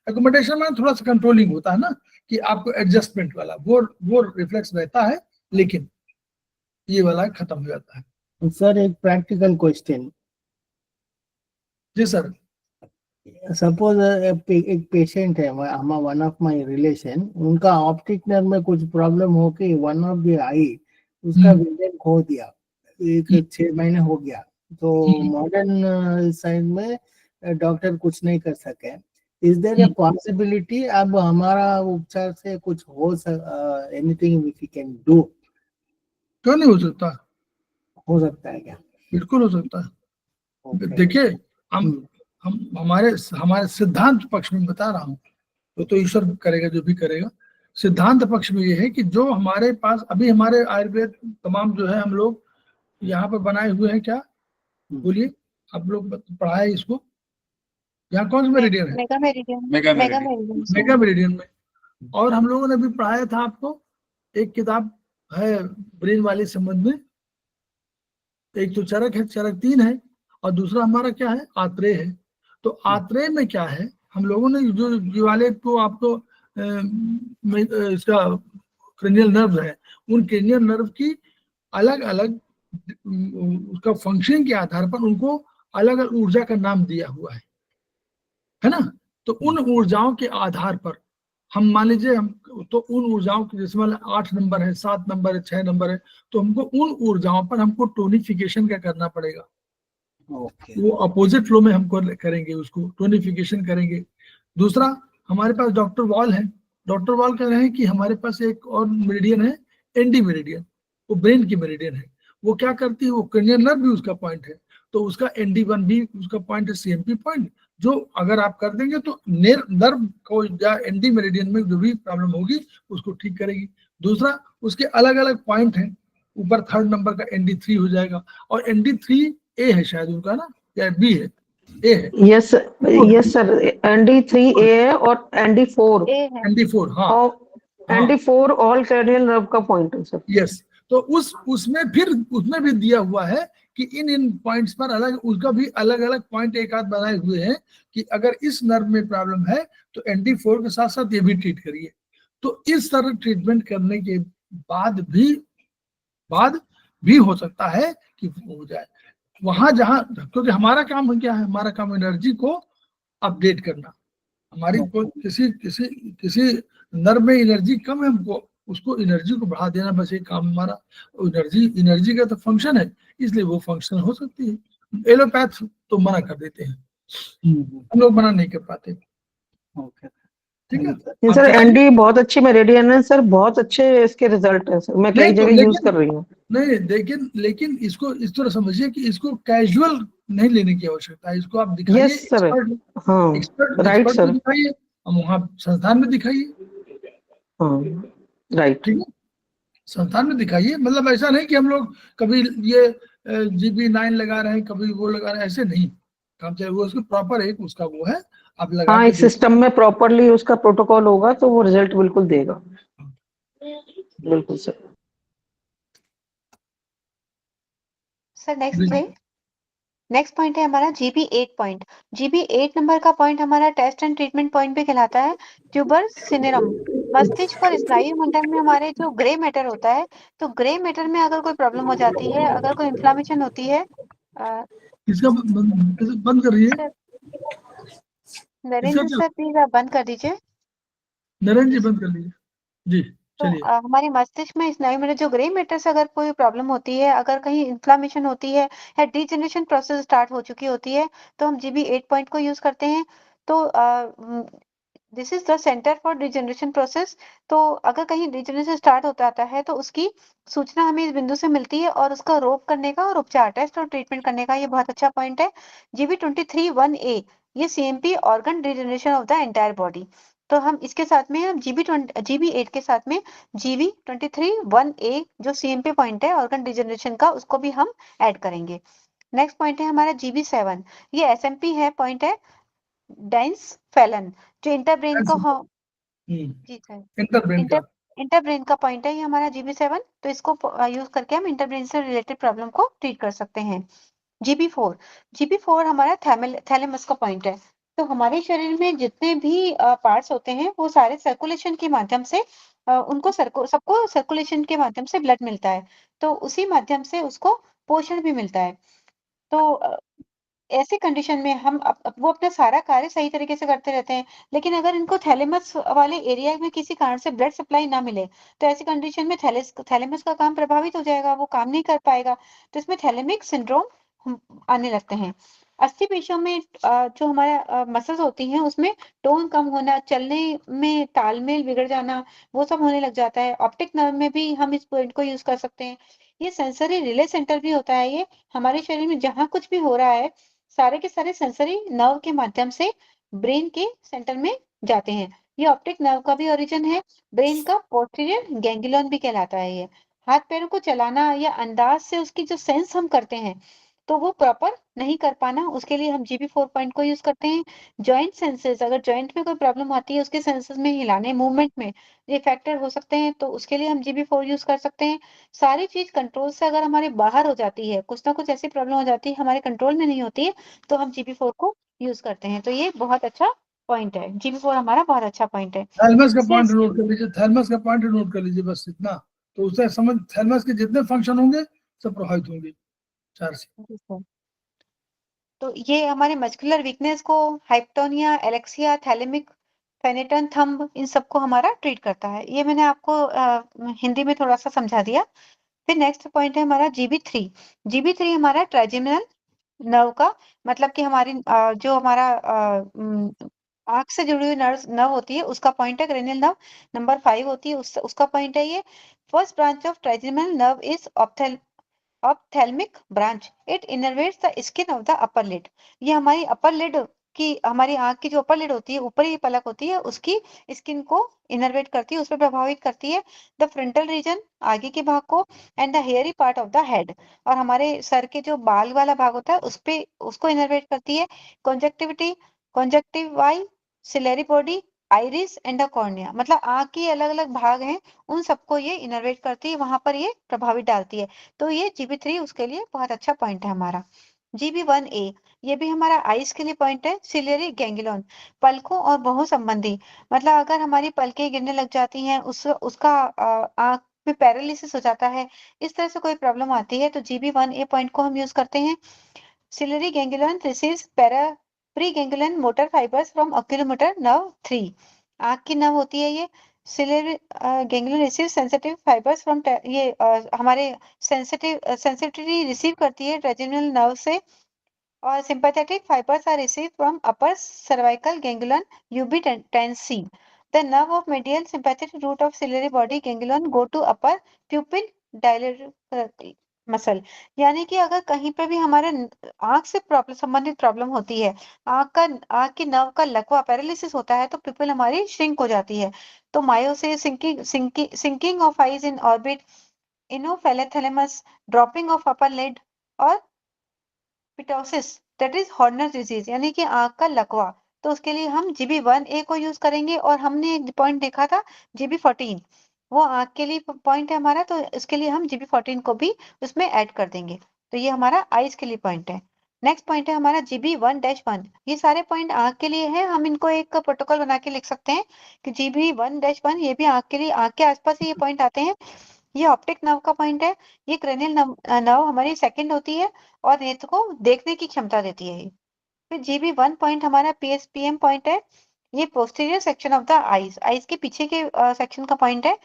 एकोमोडेशन में थोड़ा सा कंट्रोलिंग होता है ना, कि आपको एडजस्टमेंट वाला वो रिफ्लेक्स रहता है, लेकिन ये वाला खत्म हो जाता है। सर एक प्रैक्टिकल क्वेश्चन। जी सर। सपोज एक पेशेंट है, वन ऑफ माय रिलेशन, उनका ऑप्टिक नर्व में कुछ प्रॉब्लम हो के वन ऑफ द आई उसका विजन खो दिया, एक 6 महीने हो गया। तो मॉडर्न साइंस में डॉक्टर कुछ नहीं कर सके, Is there a possibility अब हमारा उपचार से कुछ हो anything which we can do? क्यों नहीं हो सकता? हो सकता है क्या? बिल्कुल हो सकता है। Okay. देखिए, हम हमारे सिद्धांत पक्ष में बता रहा हूँ, तो ईश्वर करेगा जो भी करेगा। सिद्धांत पक्ष में ये है कि जो हमारे पास अभी हमारे आयुर्वेद तमाम जो है हम लोग यहाँ पर बनाए हुए हैं, क्या बोलिए आप लोग पढ़ा है इसको, यहाँ कौन सा मेरिडियन है? Mega meridian. Mega mega meridian. Meridian mega meridian में। और हम लोगों ने भी पढ़ाया था आपको, एक किताब है ब्रेन वाले संबंध में, एक तो चरक है, चरक 3 है, और दूसरा हमारा क्या है, आत्रेय है। तो आत्रेय में क्या है, हम लोगों ने जो जीवाले को आपको इसका क्रेनियल नर्व है, उन क्रेनियल नर्व की अलग अलग उसका फंक्शन के आधार पर उनको अलग अलग ऊर्जा का नाम दिया हुआ है ना। तो उन ऊर्जाओं के आधार पर हम मान लीजिए, हम तो उन ऊर्जाओं की जैसे मान 8 नंबर है, 7 नंबर है, 6 नंबर है, तो हमको उन ऊर्जाओं पर हमको टोनिफिकेशन क्या करना पड़ेगा। Okay. वो अपोजिट फ्लो में हमको करेंगे, उसको टोनिफिकेशन करेंगे। दूसरा हमारे पास डॉक्टर वॉल है, डॉक्टर वॉल कह रहे हैं कि हमारे पास एक और मेरिडियन है, एंडी मेरिडियन, वो ब्रेन की मेरिडियन है। वो क्या करती है, वो क्रेनियल नर्व भी उसका पॉइंट है, तो उसका ND1 भी उसका पॉइंट है, CMP पॉइंट, जो अगर आप कर देंगे तो नर्व को या एंडी मेरिडियन में जो भी प्रॉब्लम होगी उसको ठीक करेगी। दूसरा उसके अलग अलग पॉइंट हैं, ऊपर 3rd नंबर का ND3 हो जाएगा, और ND3A है शायद उनका ना, या B है, A है। यस सर, ND3A है और ND4 ए है। ND4, हाँ और ND4 ऑल क्रेनियल नर्व का पॉइंट है सर। यस। तो उसमें भी दिया हुआ है कि इन पॉइंट्स पर अलग, उसका भी अलग अलग पॉइंट एक आध बनाए हुए हैं कि अगर इस नर्व में प्रॉब्लम है तो ND4 के साथ साथ ये भी ट्रीट करिए। तो इस तरह ट्रीटमेंट करने के बाद भी हो सकता है कि हो जाए वहां जहां, क्योंकि हमारा काम क्या है, हमारा काम एनर्जी को अपडेट करना। हमारी कोई किसी नर्व में एनर्जी कम है, हमको उसको एनर्जी को बढ़ा देना, बस एक काम हमारा। एनर्जी का तो फंक्शन है, इसलिए वो फंक्शन हो सकती है। एलोपैथ तो मना कर देते हैं, हम लोग मना नहीं कर पाते। Okay. ठीक है Thank सर, आप बताइए। एनडी बहुत अच्छी मेरिडियन है सर, बहुत अच्छे इसके रिजल्ट है सर, मैं कई नहीं तो जगह यूज कर रही हूँ। नहीं, लेकिन इसको इस तरह समझिए कि इसको कैजुअल नहीं लेने की आवश्यकता है, इसको आप दिखाइए यस सर, हाँ राइट एक्सपर्ट को सर, दिखाइए, हम वहाँ संस्थान में दिखाइए। हाँ राइट। ठीक है, संस्थान में दिखाइए, मतलब ऐसा नहीं कि हम लोग कभी ये GB9 लगा रहे हैं, कभी वो लगा रहे हैं, ऐसे नहीं काम चाहिए। वो उसको प्रॉपर एक उसका वो है, आप लगा हाँ, के एक सिस्टम में प्रॉपरली उसका प्रोटोकॉल होगा तो वो रिजल्ट बिल्कुल देगा। बिल्कुल सर। सर नेक्स्ट पॉइंट है हमारा GB8 पॉइंट। GB8 नंबर का पॉइंट हमारा टेस्ट एंड ट्रीटमेंट पॉइंट भी कहलाता है। ट्यूबर सिनेरम, मस्तिष्क और स्नायु मंडल में हमारे जो ग्रे मैटर होता है, तो ग्रे मैटर में अगर कोई प्रॉब्लम हो जाती है, अगर कोई इन्फ्लामेशन होती है, इसका बंद कर रही है। सर नरेंद्र सर प्लीज आप बंद कर दीजिए। नरेंद्र जी बंद कर लीजिए जी, तो चलिए। हमारे मस्तिष्क में स्नायु में जो ग्रे मैटर से अगर कोई प्रॉब्लम होती है, अगर कहीं इन्फ्लामेशन होती है या डिजेनरेशन प्रोसेस स्टार्ट हो चुकी होती है, तो हम GB8 पॉइंट को यूज करते हैं। तो this is the centre for degeneration process. तो अगर कहीं डिजेनरेशन स्टार्ट होता आता है तो उसकी सूचना हमें इस बिंदु से मिलती है, और उसका रोक करने का और उपचार, टेस्ट और ट्रीटमेंट करने का ये बहुत अच्छा पॉइंट है। GB23(1A) ये CMP organ degeneration of the entire body. तो हम इसके साथ में हम GB8 के साथ में GB23(1A) जो CMP पॉइंट है ऑर्गन डिजेनरेशन का, उसको भी हम ऐड करेंगे। नेक्स्ट पॉइंट है हमारा GB7, ये SMP है, पॉइंट है डेंस फैलन, जो इंटरब्रेन का जी सर, इंटरब्रेन का इंटरब्रेन का पॉइंट है ये हमारा GB7। तो इसको यूज करके हम इंटरब्रेन से रिलेटेड प्रॉब्लम को ट्रीट कर सकते हैं। GB4 हमारा थैलेमस का पॉइंट है। तो हमारे शरीर में जितने भी पार्ट्स होते हैं वो सारे सर्कुलेशन के माध्यम से सबको सर्कुलेशन के माध्यम से ब्लड मिलता है, तो उसी माध्यम से उसको पोषण भी मिलता है। तो ऐसी कंडीशन में हम वो अपना सारा कार्य सही तरीके से करते रहते हैं, लेकिन अगर इनको थैलेमस वाले एरिया में किसी कारण से ब्लड सप्लाई ना मिले, तो ऐसी कंडीशन में थैलेमस का काम प्रभावित हो जाएगा, वो काम नहीं कर पाएगा। तो इसमें थैलेमिक सिंड्रोम आने लगते हैं। अस्थिपेशियों में जो हमारा मसल्स होती हैं उसमें टोन कम होना, चलने में तालमेल बिगड़ जाना, वो सब होने लग जाता है। ऑप्टिक नर्व में भी हम इस पॉइंट को यूज कर सकते हैं। ये सेंसरी रिले सेंटर भी होता है। ये हमारे शरीर में जहाँ कुछ भी हो रहा है, सारे के सारे सेंसरी नर्व के माध्यम से ब्रेन के सेंटर में जाते हैं। ये ऑप्टिक नर्व का भी ओरिजिन है। ब्रेन का पोस्टीरियर गैंग्लियन भी कहलाता है ये। हाथ पैरों को चलाना या अंदाज से उसकी जो सेंस हम करते हैं, तो वो प्रॉपर नहीं कर पाना, उसके लिए हम GB4 पॉइंट को यूज करते हैं। जॉइंट सेंसेस, अगर जॉइंट में कोई प्रॉब्लम आती है, उसके सेंसेस में हिलाने, मूवमेंट में ये फैक्टर हो सकते हैं, तो उसके लिए हम GB4 यूज कर सकते हैं। सारी चीज कंट्रोल से अगर हमारे बाहर हो जाती है, कुछ ना कुछ ऐसी प्रॉब्लम हो जाती है, हमारे कंट्रोल में नहीं होती है, तो हम GB4 को यूज करते हैं। तो ये बहुत अच्छा पॉइंट है। GB4 हमारा बहुत अच्छा पॉइंट है। थैलमस का पॉइंट इससे- नोट कर लीजिए, थैलमस का पॉइंट नोट कर लीजिए, बस इतना। तो उससे समझ, थैलमस के जितने फंक्शन होंगे सब प्रभावित होंगे 4 से। तो ये हमारे मस्कुलर वीकनेस को, हाइपटोनिया, एलेक्सिया, थैलेमिक फेनेटन थंब, इन सबको हमारा ट्रीट करता है। ये मैंने आपको हिंदी में थोड़ा सा समझा दिया। फिर नेक्स्ट पॉइंट है हमारा GB3। GB3 हमारा ट्राइजेमिनल नर्व का, मतलब कि हमारी जो हमारा आंख से जुड़ी हुई नर्व होती है, उसका पॉइंट है। क्रेनियल नर्व नंबर 5 होती है, उसका पॉइंट है ये। First branch of trigeminal nerve is ophthalmic branch. It innervates the skin of the upper lid. ये हमारी अपर लिड की, हमारी आंख की जो अपर लिड होती है, ऊपरी पलक होती है, उसकी स्किन को इनर्वेट करती है, उस पर प्रभावित करती है। द फ्रंटल रीजन, आगे के भाग को, and the hairy part of the head, और हमारे सर के जो बाल वाला भाग होता है उस पे, उसको इनर्वेट करती है। Conjunctivity, conjunctivae, ciliary body, iris and the cornea, मतलब आंख के अलग अलग भाग हैं, उन सबको ये इनर्वेट करती है, वहां पर ये प्रभावित डालती है। तो ये GB3 उसके लिए बहुत अच्छा पॉइंट है हमारा। GB1A, ये भी हमारा आइस के लिए पॉइंट है। सिलियरी गैंग्लियन, पलकों और बहु संबंधी, मतलब अगर हमारी पलकें गिरने लग जाती हैं, उसका आंख में पैरालिसिस हो जाता है, इस तरह से कोई प्रॉब्लम आती है, तो GB1A पॉइंट को हम यूज करते हैं। Ciliary ganglion receives preganglion motor fibers from oculomotor nerve 3। आंख की नर्व होती है ये। Ciliary ganglion receives sensitive fibers from ये हमारे sensitivity रिसीव करती है ट्राइजेमिनल नर्व से, और sympathetic fibers are received from upper cervical ganglion UB10C। The nerve of medial sympathetic root of ciliary body ganglion go to upper pupil dilator muscle। यानी कि अगर कहीं पे भी हमारे आंख से संबंधित प्रॉब्लम होती है, आंख की नर्व का लकवा, पैरालिसिस होता है, तो पिपल हमारी श्रिंक हो जाती है। तो miosis, sinking of eyes in orbit, enophthalmos, drooping of upper lid, और ptosis, that is Horner disease, यानी कि आंख का लकवा, तो उसके लिए हम GB1A को यूज करेंगे। और हमने एक पॉइंट देखा था GB14, वो आंख के लिए पॉइंट है हमारा, तो इसके लिए हम GB14 को भी उसमें ऐड कर देंगे। तो ये हमारा आइज के लिए पॉइंट है। नेक्स्ट पॉइंट है हमारा GB1-1। ये सारे पॉइंट आंख के लिए है, हम इनको एक प्रोटोकॉल बना के लिख सकते हैं कि GB1-1 ये भी आंख के लिए, आंख के आसपास ही ये पॉइंट आते हैं। ये ऑप्टिक नर्व का पॉइंट है। ये क्रेनियल नर्व हमारी सेकंड होती है और नेत्र को देखने की क्षमता देती है। फिर GB1 पॉइंट हमारा PSPM पॉइंट है। ये posterior section of the eyes, eyes के पीछे के सेक्शन का पॉइंट है।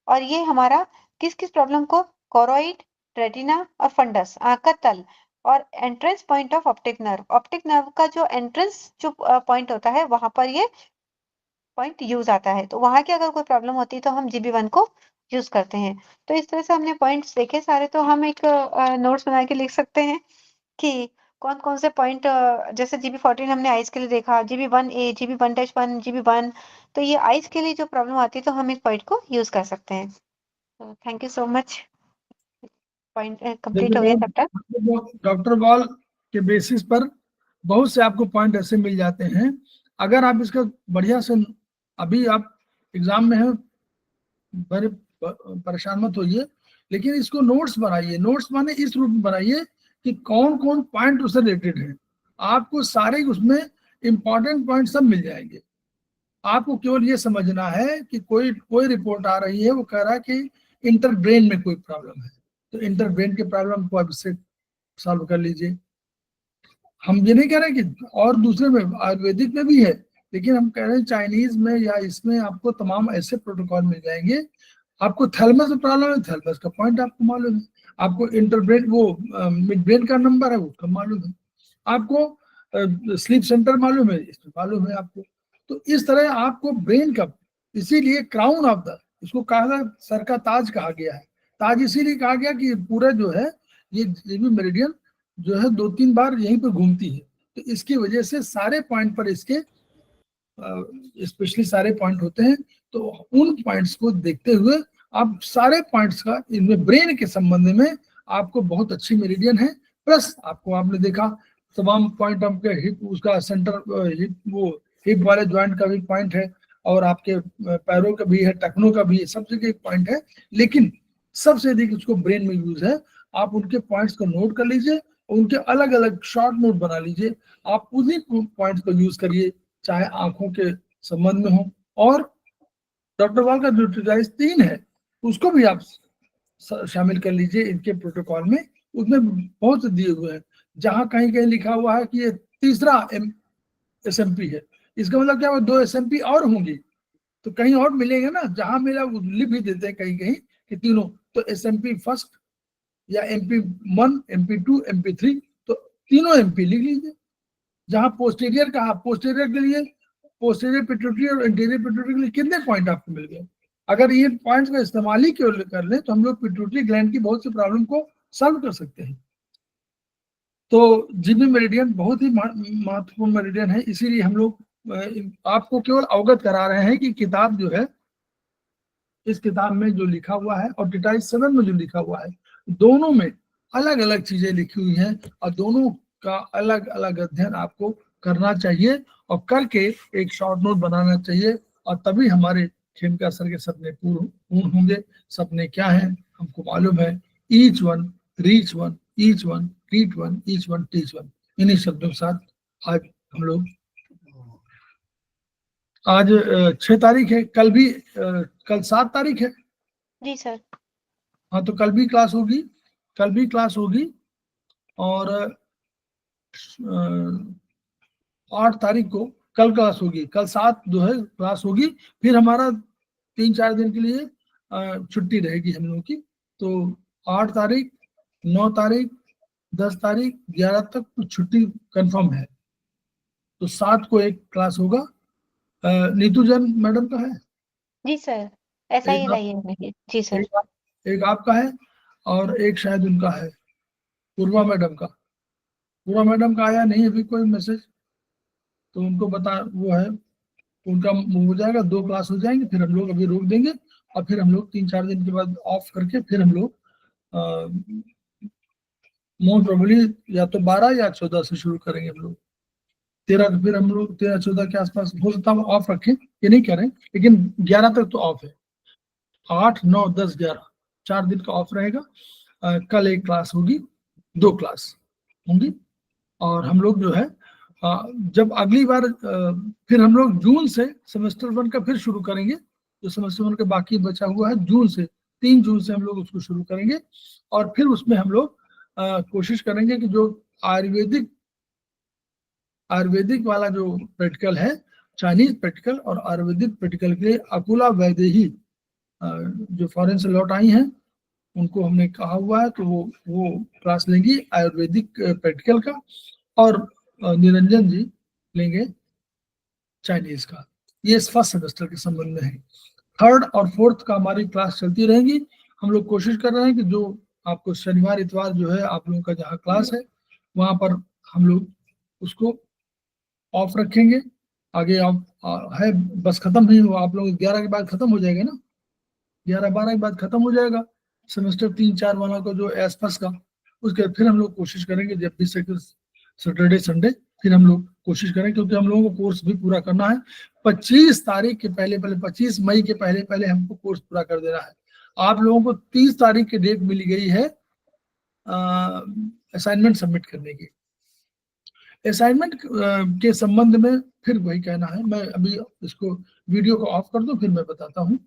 और ये हमारा किस किस प्रॉब्लम को, कोरोइड, रेटिना और फंडस, आंख का तल, और entrance point of optic nerve. Optic nerve का जो एंट्रेंस जो पॉइंट होता है, वहां पर ये पॉइंट यूज आता है, तो वहां की अगर कोई प्रॉब्लम होती है तो हम GB1 को यूज करते हैं। तो इस तरह से हमने पॉइंट्स देखे सारे, तो हम एक नोट्स बना के लिख सकते हैं कि कौन कौन से पॉइंट, जैसे GB14 हमने आइज के लिए देखा, GB1A, GB1-1, GB1, तो ये आइज के लिए जो प्रॉब्लम आती है तो हम इस पॉइंट को यूज कर सकते हैं। Thank you so much. Point complete हो गया चैप्टर। डॉक्टर बॉल के बेसिस पर बहुत से आपको पॉइंट ऐसे मिल जाते हैं। अगर आप इसका बढ़िया से, अभी आप एग्जाम में हैं, बड़े परेशान मत होइए, लेकिन इसको नोट्स बनाइए। नोट्स माने इस रूप में बनाइए कि कौन कौन पॉइंट उससे रिलेटेड है, आपको सारे उसमें इंपॉर्टेंट पॉइंट सब मिल जाएंगे। आपको केवल ये समझना है कि कोई रिपोर्ट आ रही है, वो कह रहा है कि इंटर ब्रेन में कोई प्रॉब्लम है, तो इंटर ब्रेन के प्रॉब्लम को आप इससे सॉल्व कर लीजिए। हम ये नहीं कह रहे कि और दूसरे में, आयुर्वेदिक में भी है, लेकिन हम कह रहे हैं चाइनीज में या इसमें आपको तमाम ऐसे प्रोटोकॉल मिल जाएंगे। आपको थैलमस में प्रॉब्लम है, थैलमस का पॉइंट आपको मालूम है। आपको इंटरब्रेन, वो मिड ब्रेन का नंबर है, उसका मालूम है। आपको स्लीप सेंटर मालूम है, इसमें मालूम है आपको। तो इस तरह आपको ब्रेन का, इसीलिए क्राउन ऑफ द, इसको कहा सर का ताज कहा गया है। ताज इसीलिए कहा गया कि पूरा जो है ये जेबी मेरिडियन जो है 2-3 बार यहीं पर घूमती है, तो इसकी वजह से सारे पॉइंट पर इसके स्पेशली सारे पॉइंट होते हैं। तो उन पॉइंट्स को देखते हुए आप सारे पॉइंट्स का इनमें ब्रेन के संबंध में आपको बहुत अच्छी मेरिडियन है। प्लस आपको आपने देखा तमाम पॉइंट आपके हिप, उसका सेंटर हिप, वो हिप वाले ज्वाइंट का भी पॉइंट है, और आपके पैरों का भी है, टखनों का भी है, सब जगह एक पॉइंट है। लेकिन सबसे अधिक उसको ब्रेन में यूज है। आप उनके पॉइंट्स को नोट कर लीजिए, उनके अलग अलग शॉर्ट नोट बना लीजिए, आप उन्हीं पॉइंट्स को यूज करिए, चाहे आंखों के संबंध में हो। और डॉक्टर वाल का जो ट्रिजाइज 3 है उसको भी आप शामिल कर लीजिए इनके प्रोटोकॉल में। उसमें बहुत से दिए हुए हैं, जहां कहीं कहीं लिखा हुआ है कि ये तीसरा SMP है, इसका मतलब क्या हुआ 2 SMP और होंगी, तो कहीं और मिलेगा ना, जहां मिला वो लिख भी देते हैं कहीं कहीं कि तीनों, तो SMP फर्स्ट या MP1, MP2, MP3, तो तीनों MP लिख लीजिए। जहां पोस्टीरियर कहा, पोस्टीरियर के लिए पोस्टीरियर पिट्यूटरी और इंटीरियर पिट्यूटरी के लिए कितने पॉइंट आपको मिल गए। अगर ये पॉइंट्स का इस्तेमाल ही क्यों कर लें तो हम लोग पिट्यूटरी ग्लैंड की बहुत सी प्रॉब्लम को सॉल्व कर सकते हैं। तो जीबी मेरिडियन बहुत ही महत्वपूर्ण मेरिडियन है, इसीलिए हम लोग आपको केवल अवगत करा रहे हैं कि किताब जो है, इस किताब में जो लिखा हुआ है और डिटाइल 7 में जो लिखा हुआ है, दोनों में अलग अलग चीजें लिखी हुई हैं, और दोनों का अलग अलग अध्ययन आपको करना चाहिए और करके एक शॉर्ट नोट बनाना चाहिए, और तभी हमारे खेमका सर के सपने पूर्ण होंगे। सपने क्या हैं हमको मालूम है, each one reach one, each one reach one, each one teach one. इन्हीं शब्दों के साथ आज हम लोग, आज 6 तारीख है, कल भी कल 7 तारीख है। जी सर। हाँ, तो कल भी क्लास होगी, कल भी क्लास होगी, और 8 तारीख को कल क्लास होगी, कल 7 जो है क्लास होगी। फिर हमारा 3-4 दिन के लिए छुट्टी रहेगी हम लोगों की। तो 8 तारीख, 9 तारीख, 10 तारीख, 11 तक तो छुट्टी कंफर्म है। तो 7 को एक क्लास होगा। नीतू जैन मैडम का है, जी सर, SILIM में है। जी सर। एक आपका है, और एक शायद उनका है, पूर्वा मैडम का। पूर्वा मैडम का आया नहीं अभी कोई मैसेज, तो उनको बता, वो है उनका हो जाएगा, 2 क्लास हो जाएंगे, फिर हम लोग अभी रोक देंगे, और फिर हम लोग 3-4 दिन के बाद ऑफ करके फिर हम लोग मोस्ट प्रोबेबली या तो 12 या 14 से शुरू करेंगे हम लोग। 13, फिर हम लोग 13-14 के आसपास हो सकता है ऑफ रखें, ये नहीं कह रहे, लेकिन 11 तक तो ऑफ है। 8, 9, 10, 11 4 दिन का ऑफ रहेगा। कल एक क्लास होगी, 2 क्लास होंगी, और हम लोग जो है जब अगली बार फिर हम लोग जून से सेमेस्टर 1 का फिर शुरू करेंगे। जो सेमेस्टर 1 का बाकी बचा हुआ है, जून से 3 जून से हम लोग उसको शुरू करेंगे, और फिर उसमें हम लोग कोशिश करेंगे कि जो आयुर्वेदिक वाला जो प्रैक्टिकल है, चाइनीज प्रैक्टिकल और आयुर्वेदिक प्रैक्टिकल के लिए अकुला वैदेही जो फॉरेन से लौट आई हैं, उनको हमने कहा हुआ है, तो वो क्लास लेंगी आयुर्वेदिक प्रैक्टिकल का, और निरंजन जी लेंगे चाइनीज का। ये फर्स्ट सेमेस्टर के संबंध में है। 3rd और 4th का हमारी क्लास चलती रहेगी। हम लोग कोशिश कर रहे हैं कि जो आपको शनिवार इतवार जो है आप लोगों का जहाँ क्लास है, वहां पर हम लोग उसको ऑफ रखेंगे। आगे आप है बस खत्म नहीं हुआ, आप लोग 11 के बाद खत्म हो जाएगा ना, 11-12 के बाद खत्म हो जाएगा सेमेस्टर 3-4 वाला का जो एसपस का। उसके फिर हम लोग कोशिश करेंगे जब भी सैटरडे संडे फिर हम लोग कोशिश करें, क्योंकि हम लोगों को कोर्स भी पूरा करना है। 25 तारीख के पहले 25 मई के पहले हमको कोर्स पूरा कर देना है। आप लोगों को 30 तारीख की डेट मिली गई है असाइनमेंट सबमिट करने की। असाइनमेंट के संबंध में फिर वही कहना है, मैं अभी इसको वीडियो को ऑफ कर दूं, फिर मैं बताता हूँ।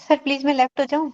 सर प्लीज मैं लेफ्ट हो जाऊं।